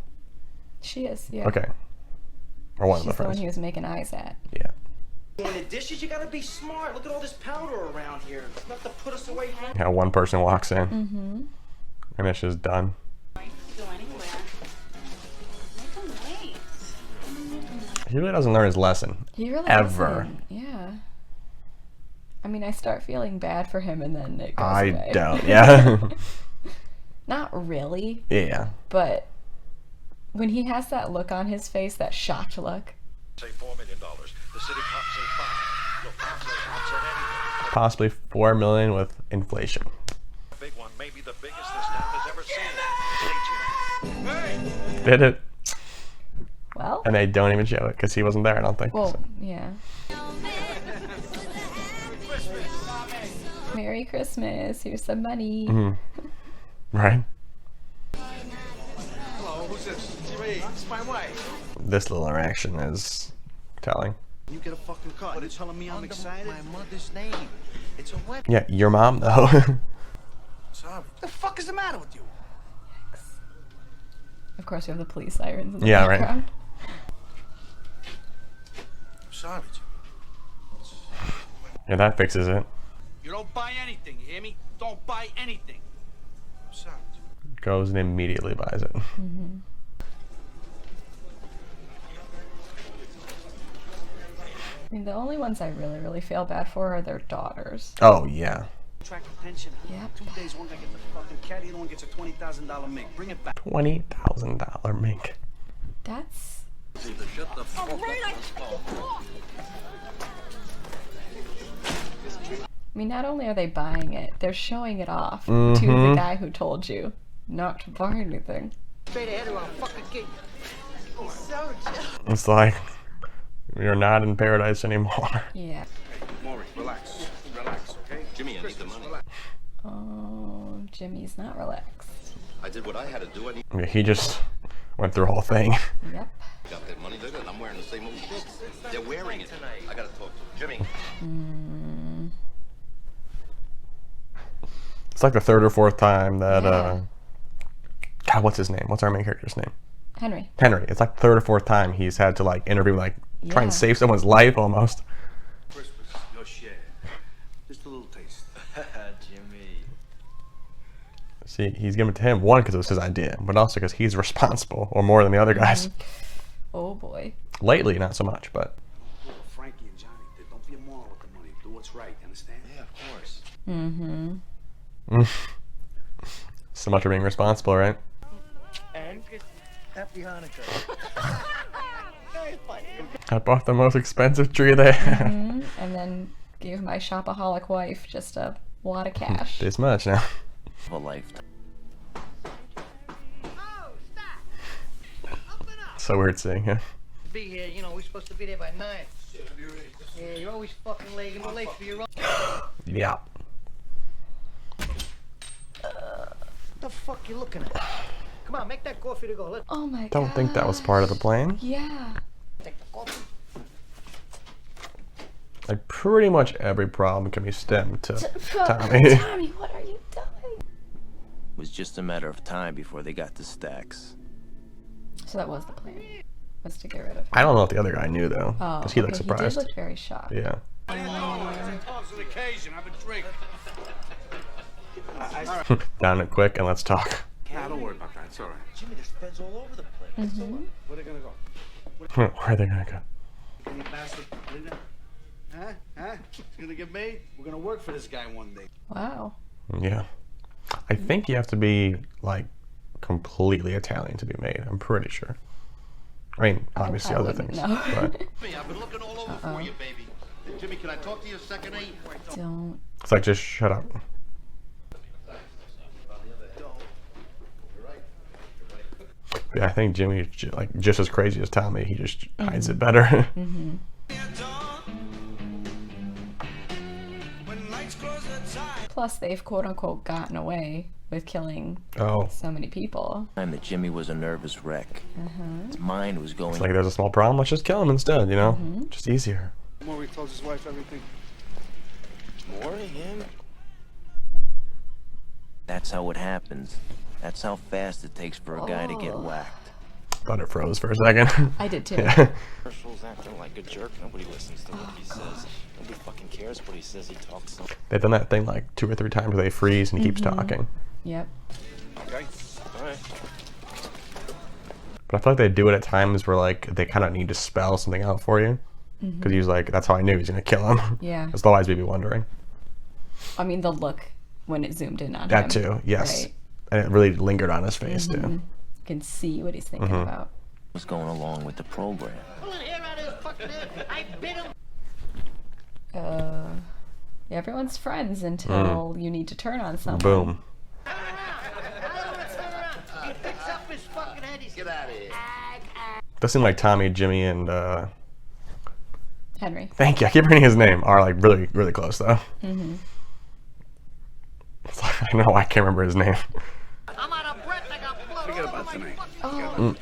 She is, yeah. Okay. Or one She's of the the one friends. he was making eyes at. Yeah. In the dishes, you gotta be smart. Look at all this powder around here. It's enough to put us away from... How one person walks in. Mm-hmm. And it's just done. Go anywhere. Make them wait. He really doesn't learn his lesson. He really Ever. doesn't. Yeah. I mean, I start feeling bad for him and then it goes I away. don't, yeah. Not really. Yeah. But when he has that look on his face, that shocked look. Say $4 million. The city cops say 5. Your cops say cops at anything. Possibly 4 million with inflation. A big one, maybe the biggest this town has ever seen. Hey! Did it. Well. And they don't even show it because he wasn't there, I don't think. Well, So. yeah. Merry Christmas. Here's some money. Mm-hmm. Right? Hello, who's this? It's me. It's my wife. This little interaction is telling. You get a fucking car. What, are you telling me I'm excited? My mother's name. It's a wedding. Yeah, your mom, though. Sorry. What the fuck is the matter with you? Of course, we have the police sirens in the Yeah, right. background. Sorry. Yeah, that fixes it. You don't buy anything, you hear me? Don't buy anything. Sorry. Goes and immediately buys it. Mm-hmm. I mean, the only ones I really feel bad for are their daughters. Oh, yeah. Attract attention. Yep. 2 days, one guy gets the fucking cat, the other one gets a $20,000 mink. Bring it back. $20,000 mink. That's... Shut the fuck up. I mean, not only are they buying it, they're showing it off to Mm-hmm. the guy who told you not to buy anything. Straight ahead or I'll fucking kill you. He's so jealous. It's like, you're not in paradise anymore. Yeah. Maury, relax. Relax, okay? Jimmy, I need the money. Oh, Jimmy's not relaxed. I did what I had to do. I Yeah, he just went through the whole thing. Yep. got that money. Look at it. I'm wearing the same old shit. They're wearing it. I gotta talk to Jimmy. It's like the third or fourth time that, Yeah. God, what's his name? What's our main character's name? Henry. Henry. It's like the third or fourth time he's had to, like, interview, like, try and Yeah. save someone's life almost. Christmas, your share. Just a little taste. Jimmy. See, he's giving it to him, one, because it was his idea, but also because he's responsible, or more than the other guys. Oh boy. Lately, not so much, but... What Frankie and Johnny did. Don't be a moron with the money. Do what's right. Understand? Yeah, of course. Mm-hmm. So much for being responsible, right? And happy Hanukkah. Very funny. I bought the most expensive tree they have. Mm-hmm. And then gave my shopaholic wife just a wad of cash. This much now. A lifetime. So weird seeing him. Be here, you know, we're supposed to be there by 9. Yeah, you're always fucking late for your own. Yeah. What the fuck you looking at? Come on, make that coffee to go. Let's Oh my god. Don't think that was part of the plan. Yeah. take the coffee. Like, pretty much every problem can be stemmed to Tommy. Tommy, what are you doing? It was just a matter of time before they got the stacks. So that was the plan. Was to get rid of him. I don't know if the other guy knew, though. Oh, Because he looked okay, surprised. He did look very shocked. Yeah. Toss an occasion. Have a drink. Down it quick and let's talk. Nah, don't worry about that. It's all right. Jimmy, there's feds all over the place. Mm-hmm. Where they gonna go? Where are they gonna go? Any bastard, Linda? Huh? Huh? It's gonna get made? We're gonna work for this guy one day. Wow. Yeah. I think you have to be, like, completely Italian to be made. I'm pretty sure. I mean, obviously other things. But I've been looking all over for you, baby. Jimmy, can I talk to you a second, eh? Don't. it's like, just shut up. Yeah, I think Jimmy's like just as crazy as Tommy. He just hides it better. Mm-hmm. Plus, they've quote unquote gotten away with killing so many people. Time that Jimmy was a nervous wreck. His mind was going. It's like, there's a small problem. Let's just kill him instead. You know, just easier. Maury tells his wife everything. Maury, him? That's how it happens. That's how fast it takes for a guy to get whacked. Thought it froze for a second. I did too. Yeah. Herschel's acting like a jerk. Nobody listens to what he says. Nobody fucking cares what he says. He talks so. They've done that thing like 2 or 3 times where they freeze and he keeps talking. Yep. Okay. All right. But I feel like they do it at times where like they kind of need to spell something out for you. Because he's like, that's how I knew he's gonna kill him. Yeah. That's otherwise we'd be wondering. I mean, the look when it zoomed in on him. That too, yes. Right? And it really lingered on his face too. You can see what he's thinking about. Was going along with the program. Everyone's friends until you need to turn on someone. Boom. Get out of here. Does seem like Tommy, Jimmy, and Henry. thank you. I keep reading his name. Are like really, really close though. It's like, I don't know why I can't remember his name. Forget about tonight. Oh.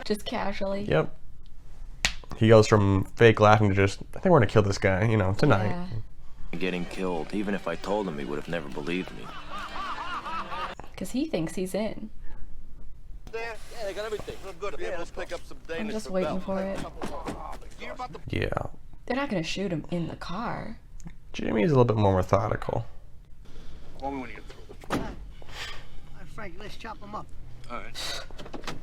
Just casually. Yep. He goes from fake laughing to just, I think we're gonna kill this guy, you know, tonight. Yeah. Getting killed. Even if I told him, he would have never believed me. Because he thinks he's in. Yeah, they got everything. Real good. Yeah, let's pick up some Danish. I'm just waiting for it. Yeah. They're not going to shoot him in the car. Jimmy's a little bit more methodical. Call me when you get through. Frank, let's chop him up. All right.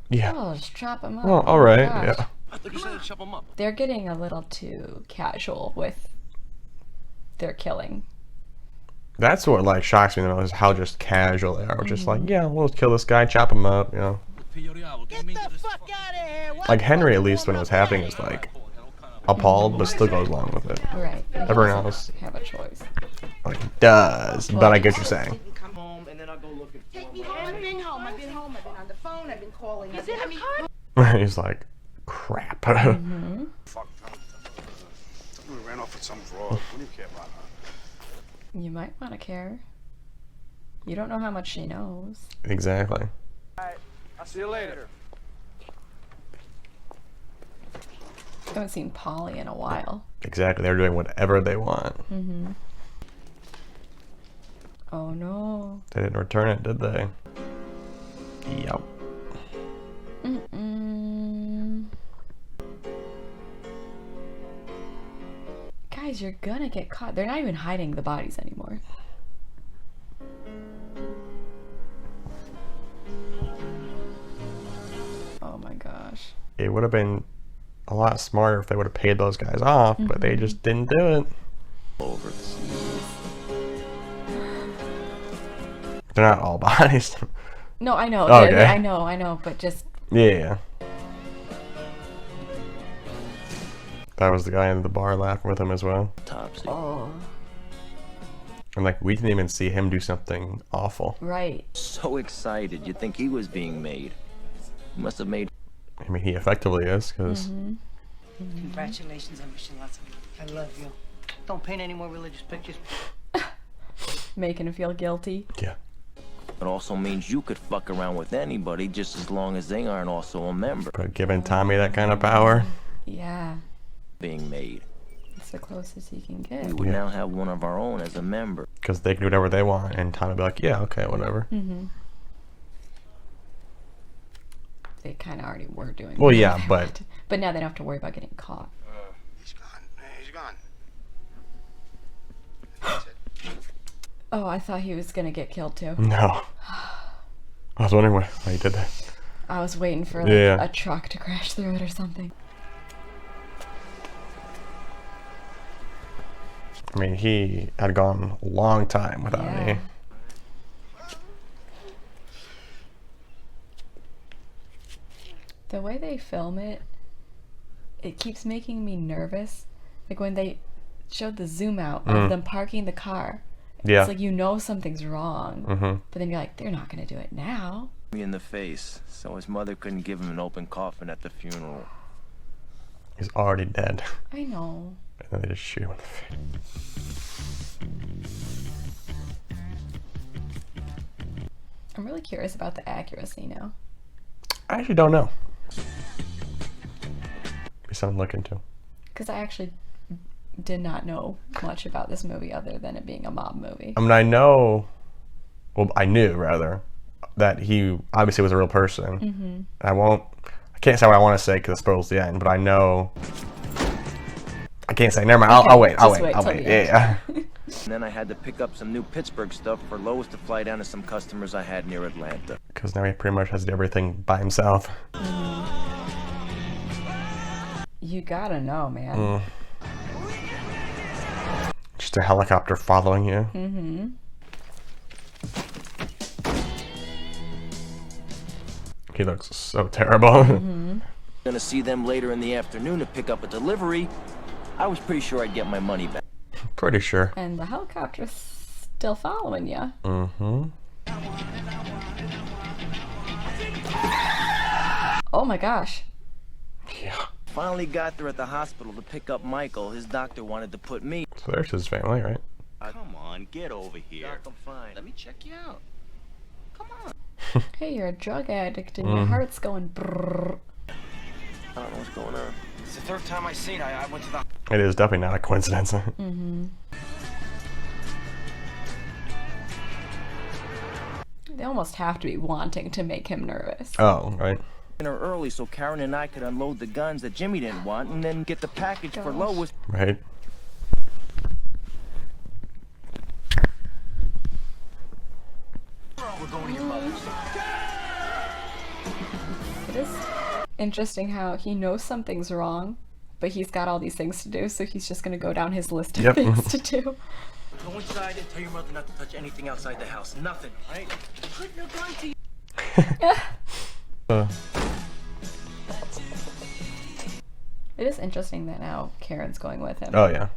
Yeah. Oh, just chop him up. Well, Oh all my right. gosh. Yeah. I thought you said to chop him up. They're getting a little too casual with their killing. That's what like shocks me the most, is how just casual they are. We're just like, yeah, we'll kill this guy, chop him up, you know. Get the fuck out of here! What? Like Henry, at least when it was happening, was like appalled, but still goes along with it. Right. Everyone else have a choice. like does, but I get what you're saying. Come home and then I'll go looking for him. I've been home. I've been on the phone. I've been calling. Is it a car? He's like, crap. Fuck. We ran off with some fraud. What do you care about her? You might want to care. You don't know how much she knows. Exactly. Alright, I'll see you later. I haven't seen Polly in a while. Exactly. They're doing whatever they want. Oh no. They didn't return it, did they? Yep. Guys, you're gonna get caught. They're not even hiding the bodies anymore. Oh my gosh. It would have been a lot smarter if they would have paid those guys off, but they just didn't do it. Over. They're not all bodies. No, I know. Okay. I know, but just Yeah. That was the guy in the bar laughing with him as well. Topsy. oh, And like, we didn't even see him do something awful. right. So excited. You'd think he was being made. He must have made. I mean, he effectively is, because Congratulations, I wish you lots of I love you. Don't paint any more religious pictures. Making him feel guilty. yeah. It also means you could fuck around with anybody just as long as they aren't also a member. But giving Tommy that kind of power, Yeah. Being made. It's the closest he can We get. would now have one of our own as a member. because they can do whatever they want, and Tommy would be like, yeah, okay, whatever. They kind of already were doing Well, whatever yeah, they but- wanted. But now they don't have to worry about getting caught. He's gone. He's gone. Oh, I thought he was gonna get killed too. No. I was wondering why he did that. I was waiting for like Yeah. a truck to crash through it or something. I mean, he had gone a long time without Yeah. me. The way they film it, it keeps making me nervous. Like when they showed the zoom out of them parking the car. Yeah. It's like you know something's wrong. But then you're like, they're not going to do it now. Me in the face, so his mother couldn't give him an open coffin at the funeral. He's already dead. I know. And then they just shoot him in the face. I'm really curious about the accuracy now. I actually don't know. Be something to look into. Because I actually did not know much about this movie other than it being a mob movie. I mean, I knew rather, that he obviously was a real person. I can't say what I want to say because it spoils the end, but I know. I can't say. Never mind. I'll wait. I'll wait. Yeah. And then I had to pick up some new Pittsburgh stuff for Lois to fly down to some customers I had near Atlanta. Because now he pretty much has to do everything by himself. You gotta know, man. Just a helicopter following you. He looks so terrible. Gonna see them later in the afternoon to pick up a delivery. I was pretty sure I'd get my money back. Pretty sure. And the helicopter's still following you. Oh my gosh. Yeah. Finally got there at the hospital to pick up Michael. His doctor wanted to put me. So there's his family, right? Come on, get over here. Doc, I'm fine. Let me check you out. Come on. Hey, you're a drug addict and your heart's going brrrr. I don't know what's going on. It's the third time I seen I went to the... It is definitely not a coincidence. They almost have to be wanting to make him nervous. Oh, right. Dinner early so Karen and I could unload the guns that Jimmy didn't want and then get the package for Lois. Right. We're going to your mother's. It is interesting how he knows something's wrong, but he's got all these things to do, so he's just gonna go down his list of things to do. Go inside and tell your mother not to touch anything outside the house. Nothing, right? Put no gun to you. It is interesting that now Karen's going with him. Oh, yeah.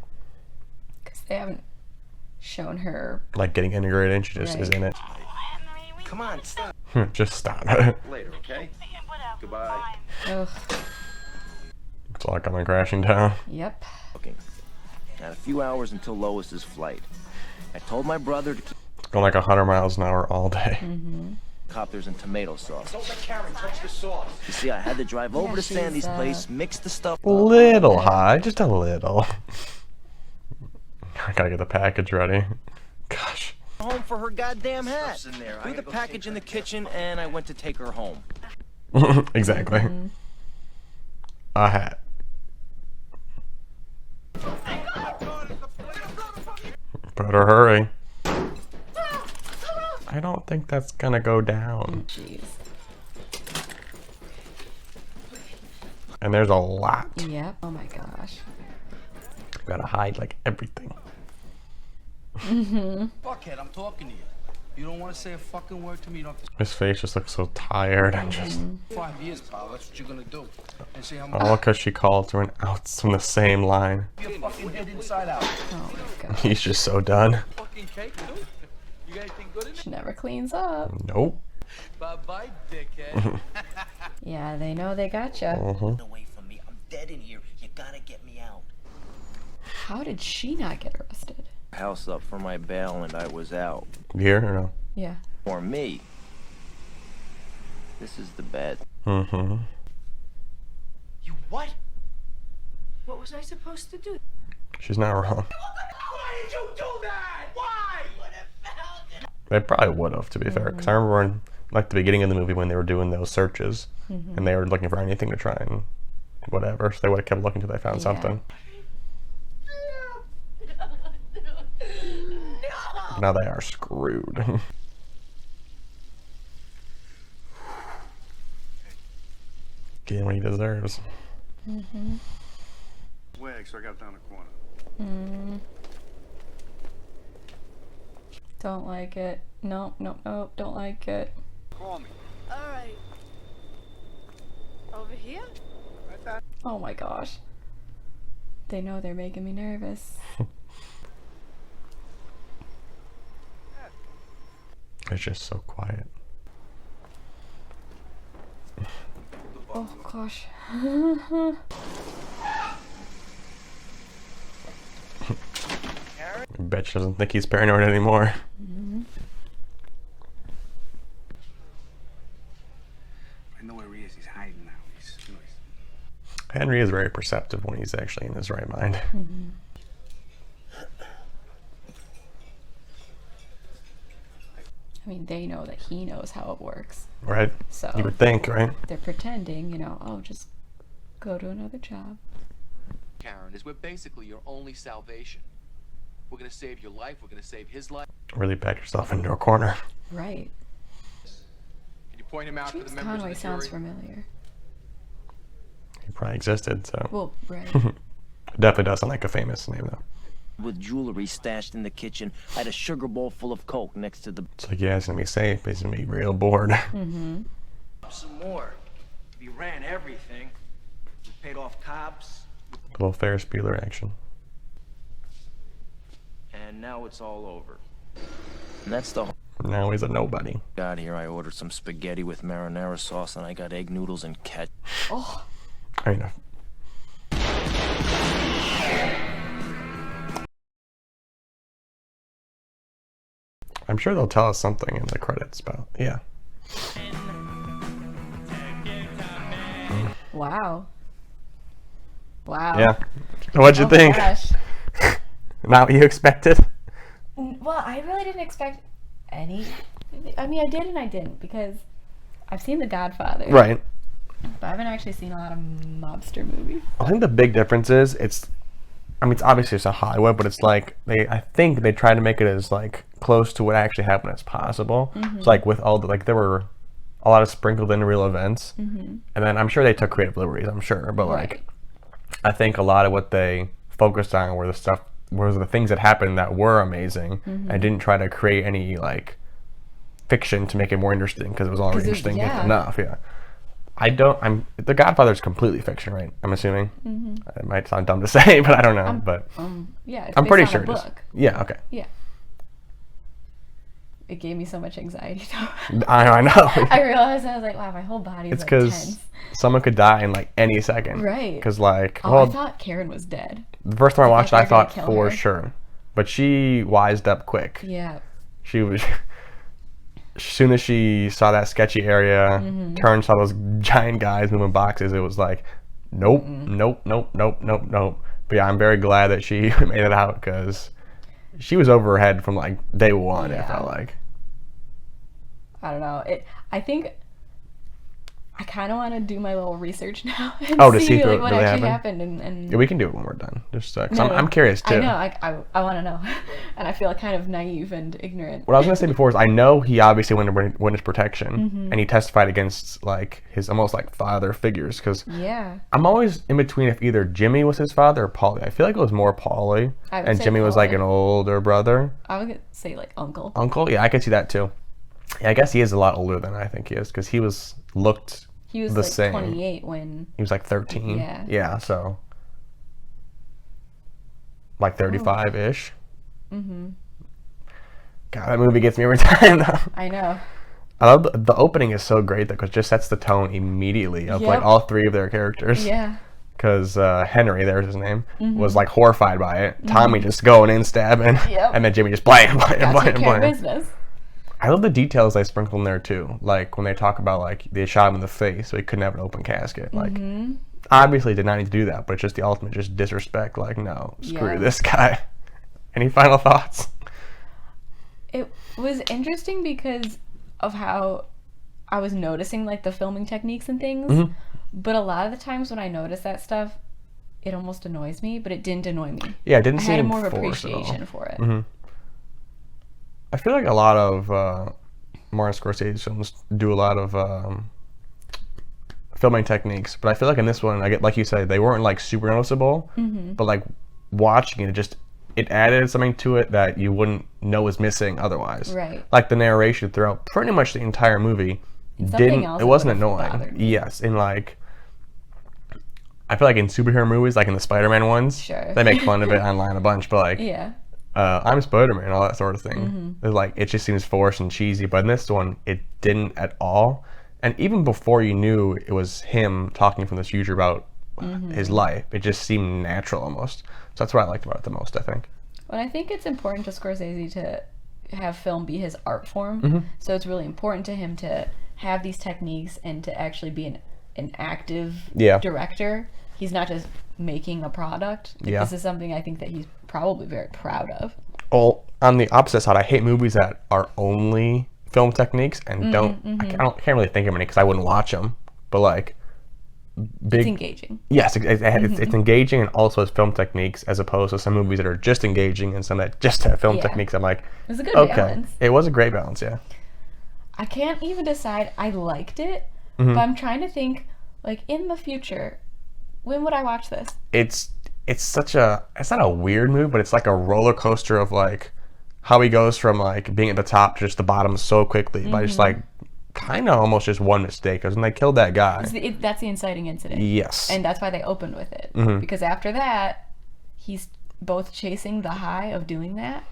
Because they haven't shown her. Like getting integrated and she just is in it. Come on, stop. Just stop. Later, okay? Goodbye. Ugh. It's all coming crashing down. Yep. Okay. Had a few hours until Lois's flight. I told my brother to keep Going like 100 miles an hour all day. helicopters and tomato sauce. Don't let Karen touch the sauce. You see, I had to drive over to Sandy's place, mix the stuff up. Little high, just a little. I gotta get the package ready. Gosh. Home for her goddamn hat. Threw the package in the kitchen, and I went to take her home. Exactly. A hat. Better hurry. I don't think that's gonna go down. Jeez. And there's a lot. Yep. Oh my gosh. Gotta hide like everything. Fuckhead, I'm talking to you. You don't want to say a fucking word to me. You don't have to. His face just looks so tired and just. 5 years, pal. That's what you're gonna do. And see how much. All because she called to an outs from the same line. Your fucking head inside out. Oh my god. He's just so done. Fucking cake, dude. You got anything good in She never cleans up. Nope. Bye bye, dickhead. Yeah, they know they gotcha. Away from me. I'm dead in here. You gotta get me out. How did she not get arrested? House up for my bail, and I was out. Here or no? Yeah. For me. This is the bed. You what? What was I supposed to do? She's not wrong. Why did you do that? Why? They probably would have, to be fair. Because I remember in like the beginning of the movie when they were doing those searches, and they were looking for anything to try and whatever. So they would have kept looking until they found something. Now they are screwed. Getting what he deserves. Swag, so I got down the corner. Don't like it. Nope, nope, nope. Don't like it. Call me. All right. Over here? Oh my gosh. They know they're making me nervous. It's just so quiet. Oh gosh. I bet she doesn't think he's paranoid anymore. I know where he is. He's hiding now. Henry is very perceptive when he's actually in his right mind. I mean, they know that he knows how it works. Right? So You would think, right? they're pretending, you know, oh, just go to another job. Karen, is we're basically your only salvation. We're gonna save your life. We're gonna save his life. Really back yourself into a corner. Right. Can you point him out to the James members Conway of the sounds jury? familiar. He probably existed, so. Well, right. Definitely does sound like a famous name, though. With jewelry stashed in the kitchen, I had a sugar bowl full of Coke next to the... It's like, yeah, he's gonna be safe, but he's gonna be real bored. Some more. We ran everything. We paid off cops. A little Ferris Bueller action. And now it's all over. And that's the... Now he's a nobody. Got here, I ordered some spaghetti with marinara sauce, and I got egg noodles and ketchup. Oh. I mean, I'm sure they'll tell us something in the credits about, yeah. Wow. Wow. Yeah. What'd you think? Gosh. Not what you expected? Well, I really didn't expect any. I mean, I did and I didn't, because I've seen The Godfather. Right. But I haven't actually seen a lot of mobster movies. I think the big difference is it's obviously it's a Hollywood, but it's like I think they try to make it as like close to what actually happened as possible. It's like with all the, like, there were a lot of sprinkled in real events, and then I'm sure they took creative liberties, I'm sure, but like I think a lot of what they focused on were the things that happened that were amazing, and didn't try to create any like fiction to make it more interesting, because it was already interesting enough. Yeah. The Godfather's completely fiction, right? I'm assuming. It might sound dumb to say, but I don't know. But yeah, it's I'm pretty based sure on a it is. book. Yeah. Okay. Yeah. It gave me so much anxiety, though. I know. I realized, I was like, wow, my whole body is It's like because tense. someone could die in like any second. Right. Because like, I thought Karen was dead. The first time I watched it, I thought kill for her. sure, but she wised up quick. Yeah. She was. As soon as she saw that sketchy area, turned, saw those giant guys moving boxes, it was like, nope, nope, nope, nope, nope, nope. But yeah, I'm very glad that she made it out, because she was over her head from like day one. It felt like. I don't know. I think I kind of want to do my little research now and to see see like what really actually happened. And yeah, we can do it when we're done. Just cause No, I'm curious too. I know. I want to know, and I feel kind of naive and ignorant. What I was gonna say before is I know he obviously went to witness protection, and he testified against like his almost like father figures, because I'm always in between if either Jimmy was his father or Paulie. I feel like it was more Paulie, and Jimmy was like an older brother. I would say like uncle. Uncle, yeah, I could see that too. Yeah, I guess he is a lot older than I think he is, because he looked He was the like same. 28 when He was like 13. Yeah. Yeah, so like 35-ish. God, that movie gets me every time though. I know. I love the opening is so great though, because it just sets the tone immediately of like all three of their characters. Yeah. Because Henry, there's his name, was like horrified by it. Tommy just going in, stabbing, and then Jimmy just blam. Business. I love the details they sprinkle in there too. Like when they talk about like they shot him in the face, so he couldn't have an open casket. Like obviously did not need to do that, but it's just the ultimate just disrespect. Like no, screw this guy. Any final thoughts? It was interesting because of how I was noticing like the filming techniques and things, but a lot of the times when I notice that stuff, it almost annoys me, but it didn't annoy me. Yeah, it didn't I seem had more forced appreciation for it. I feel like a lot of Martin Scorsese films do a lot of filming techniques, but I feel like in this one, like you said, they weren't like super noticeable, but like watching it, it added something to it that you wouldn't know was missing otherwise. Right. Like the narration throughout pretty much the entire movie it wasn't annoying. Yes, and like I feel like in superhero movies, like in the Spider-Man ones, Sure. they make fun of it online a bunch, but like, Yeah. I'm Spider-Man, all that sort of thing. It's like, it just seems forced and cheesy, but in this one, it didn't at all. And even before you knew it was him talking from the future about his life, it just seemed natural almost. So that's what I liked about it the most, I think. Well, I think it's important to Scorsese to have film be his art form. So it's really important to him to have these techniques and to actually be an active director. He's not just making a product. Like, this is something I think that he's probably very proud of. Well, on the opposite side, I hate movies that are only film techniques and I can't really think of any because I wouldn't watch them. But like, it's engaging. Yes, it's engaging and also has film techniques as opposed to some movies that are just engaging and some that just have film techniques. I'm like, it was a good balance. It was a great balance, yeah. I can't even decide. I liked it, but I'm trying to think, like, in the future, when would I watch this? It's not a weird movie, but it's like a roller coaster of like how he goes from like being at the top to just the bottom so quickly by just like kind of almost just one mistake. Because when they killed that guy, that's the inciting incident. Yes, and that's why they opened with it because after that, he's both chasing the high of doing that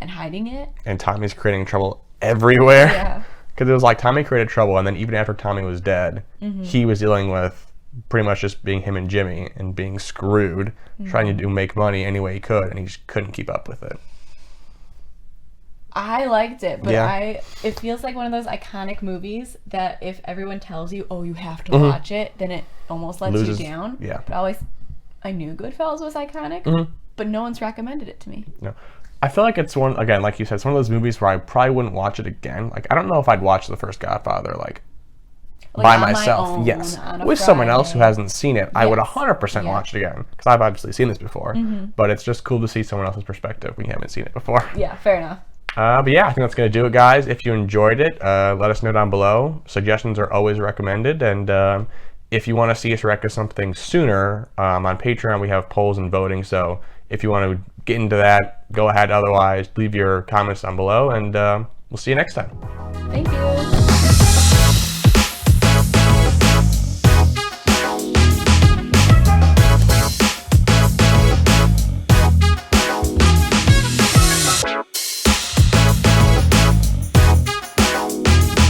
and hiding it, and Tommy's creating trouble everywhere. Yeah, because it was like Tommy created trouble, and then even after Tommy was dead, he was dealing with pretty much just being him and Jimmy and being screwed, trying to make money any way he could, and he just couldn't keep up with it. I liked it, but it feels like one of those iconic movies that if everyone tells you, oh, you have to watch it, then it almost lets you down. Yeah. But I knew Goodfellas was iconic, but no one's recommended it to me. No. I feel like it's one, again, like you said, it's one of those movies where I probably wouldn't watch it again. Like, I don't know if I'd watch the first Godfather, like by myself. Yes. With someone else who hasn't seen it, I would 100% watch it again. Because I've obviously seen this before. But it's just cool to see someone else's perspective when you haven't seen it before. Yeah, fair enough. But yeah, I think that's going to do it, guys. If you enjoyed it, let us know down below. Suggestions are always recommended. And if you want to see us react to something sooner, on Patreon we have polls and voting. So if you want to get into that, go ahead. Otherwise, leave your comments down below. And we'll see you next time. Thank you.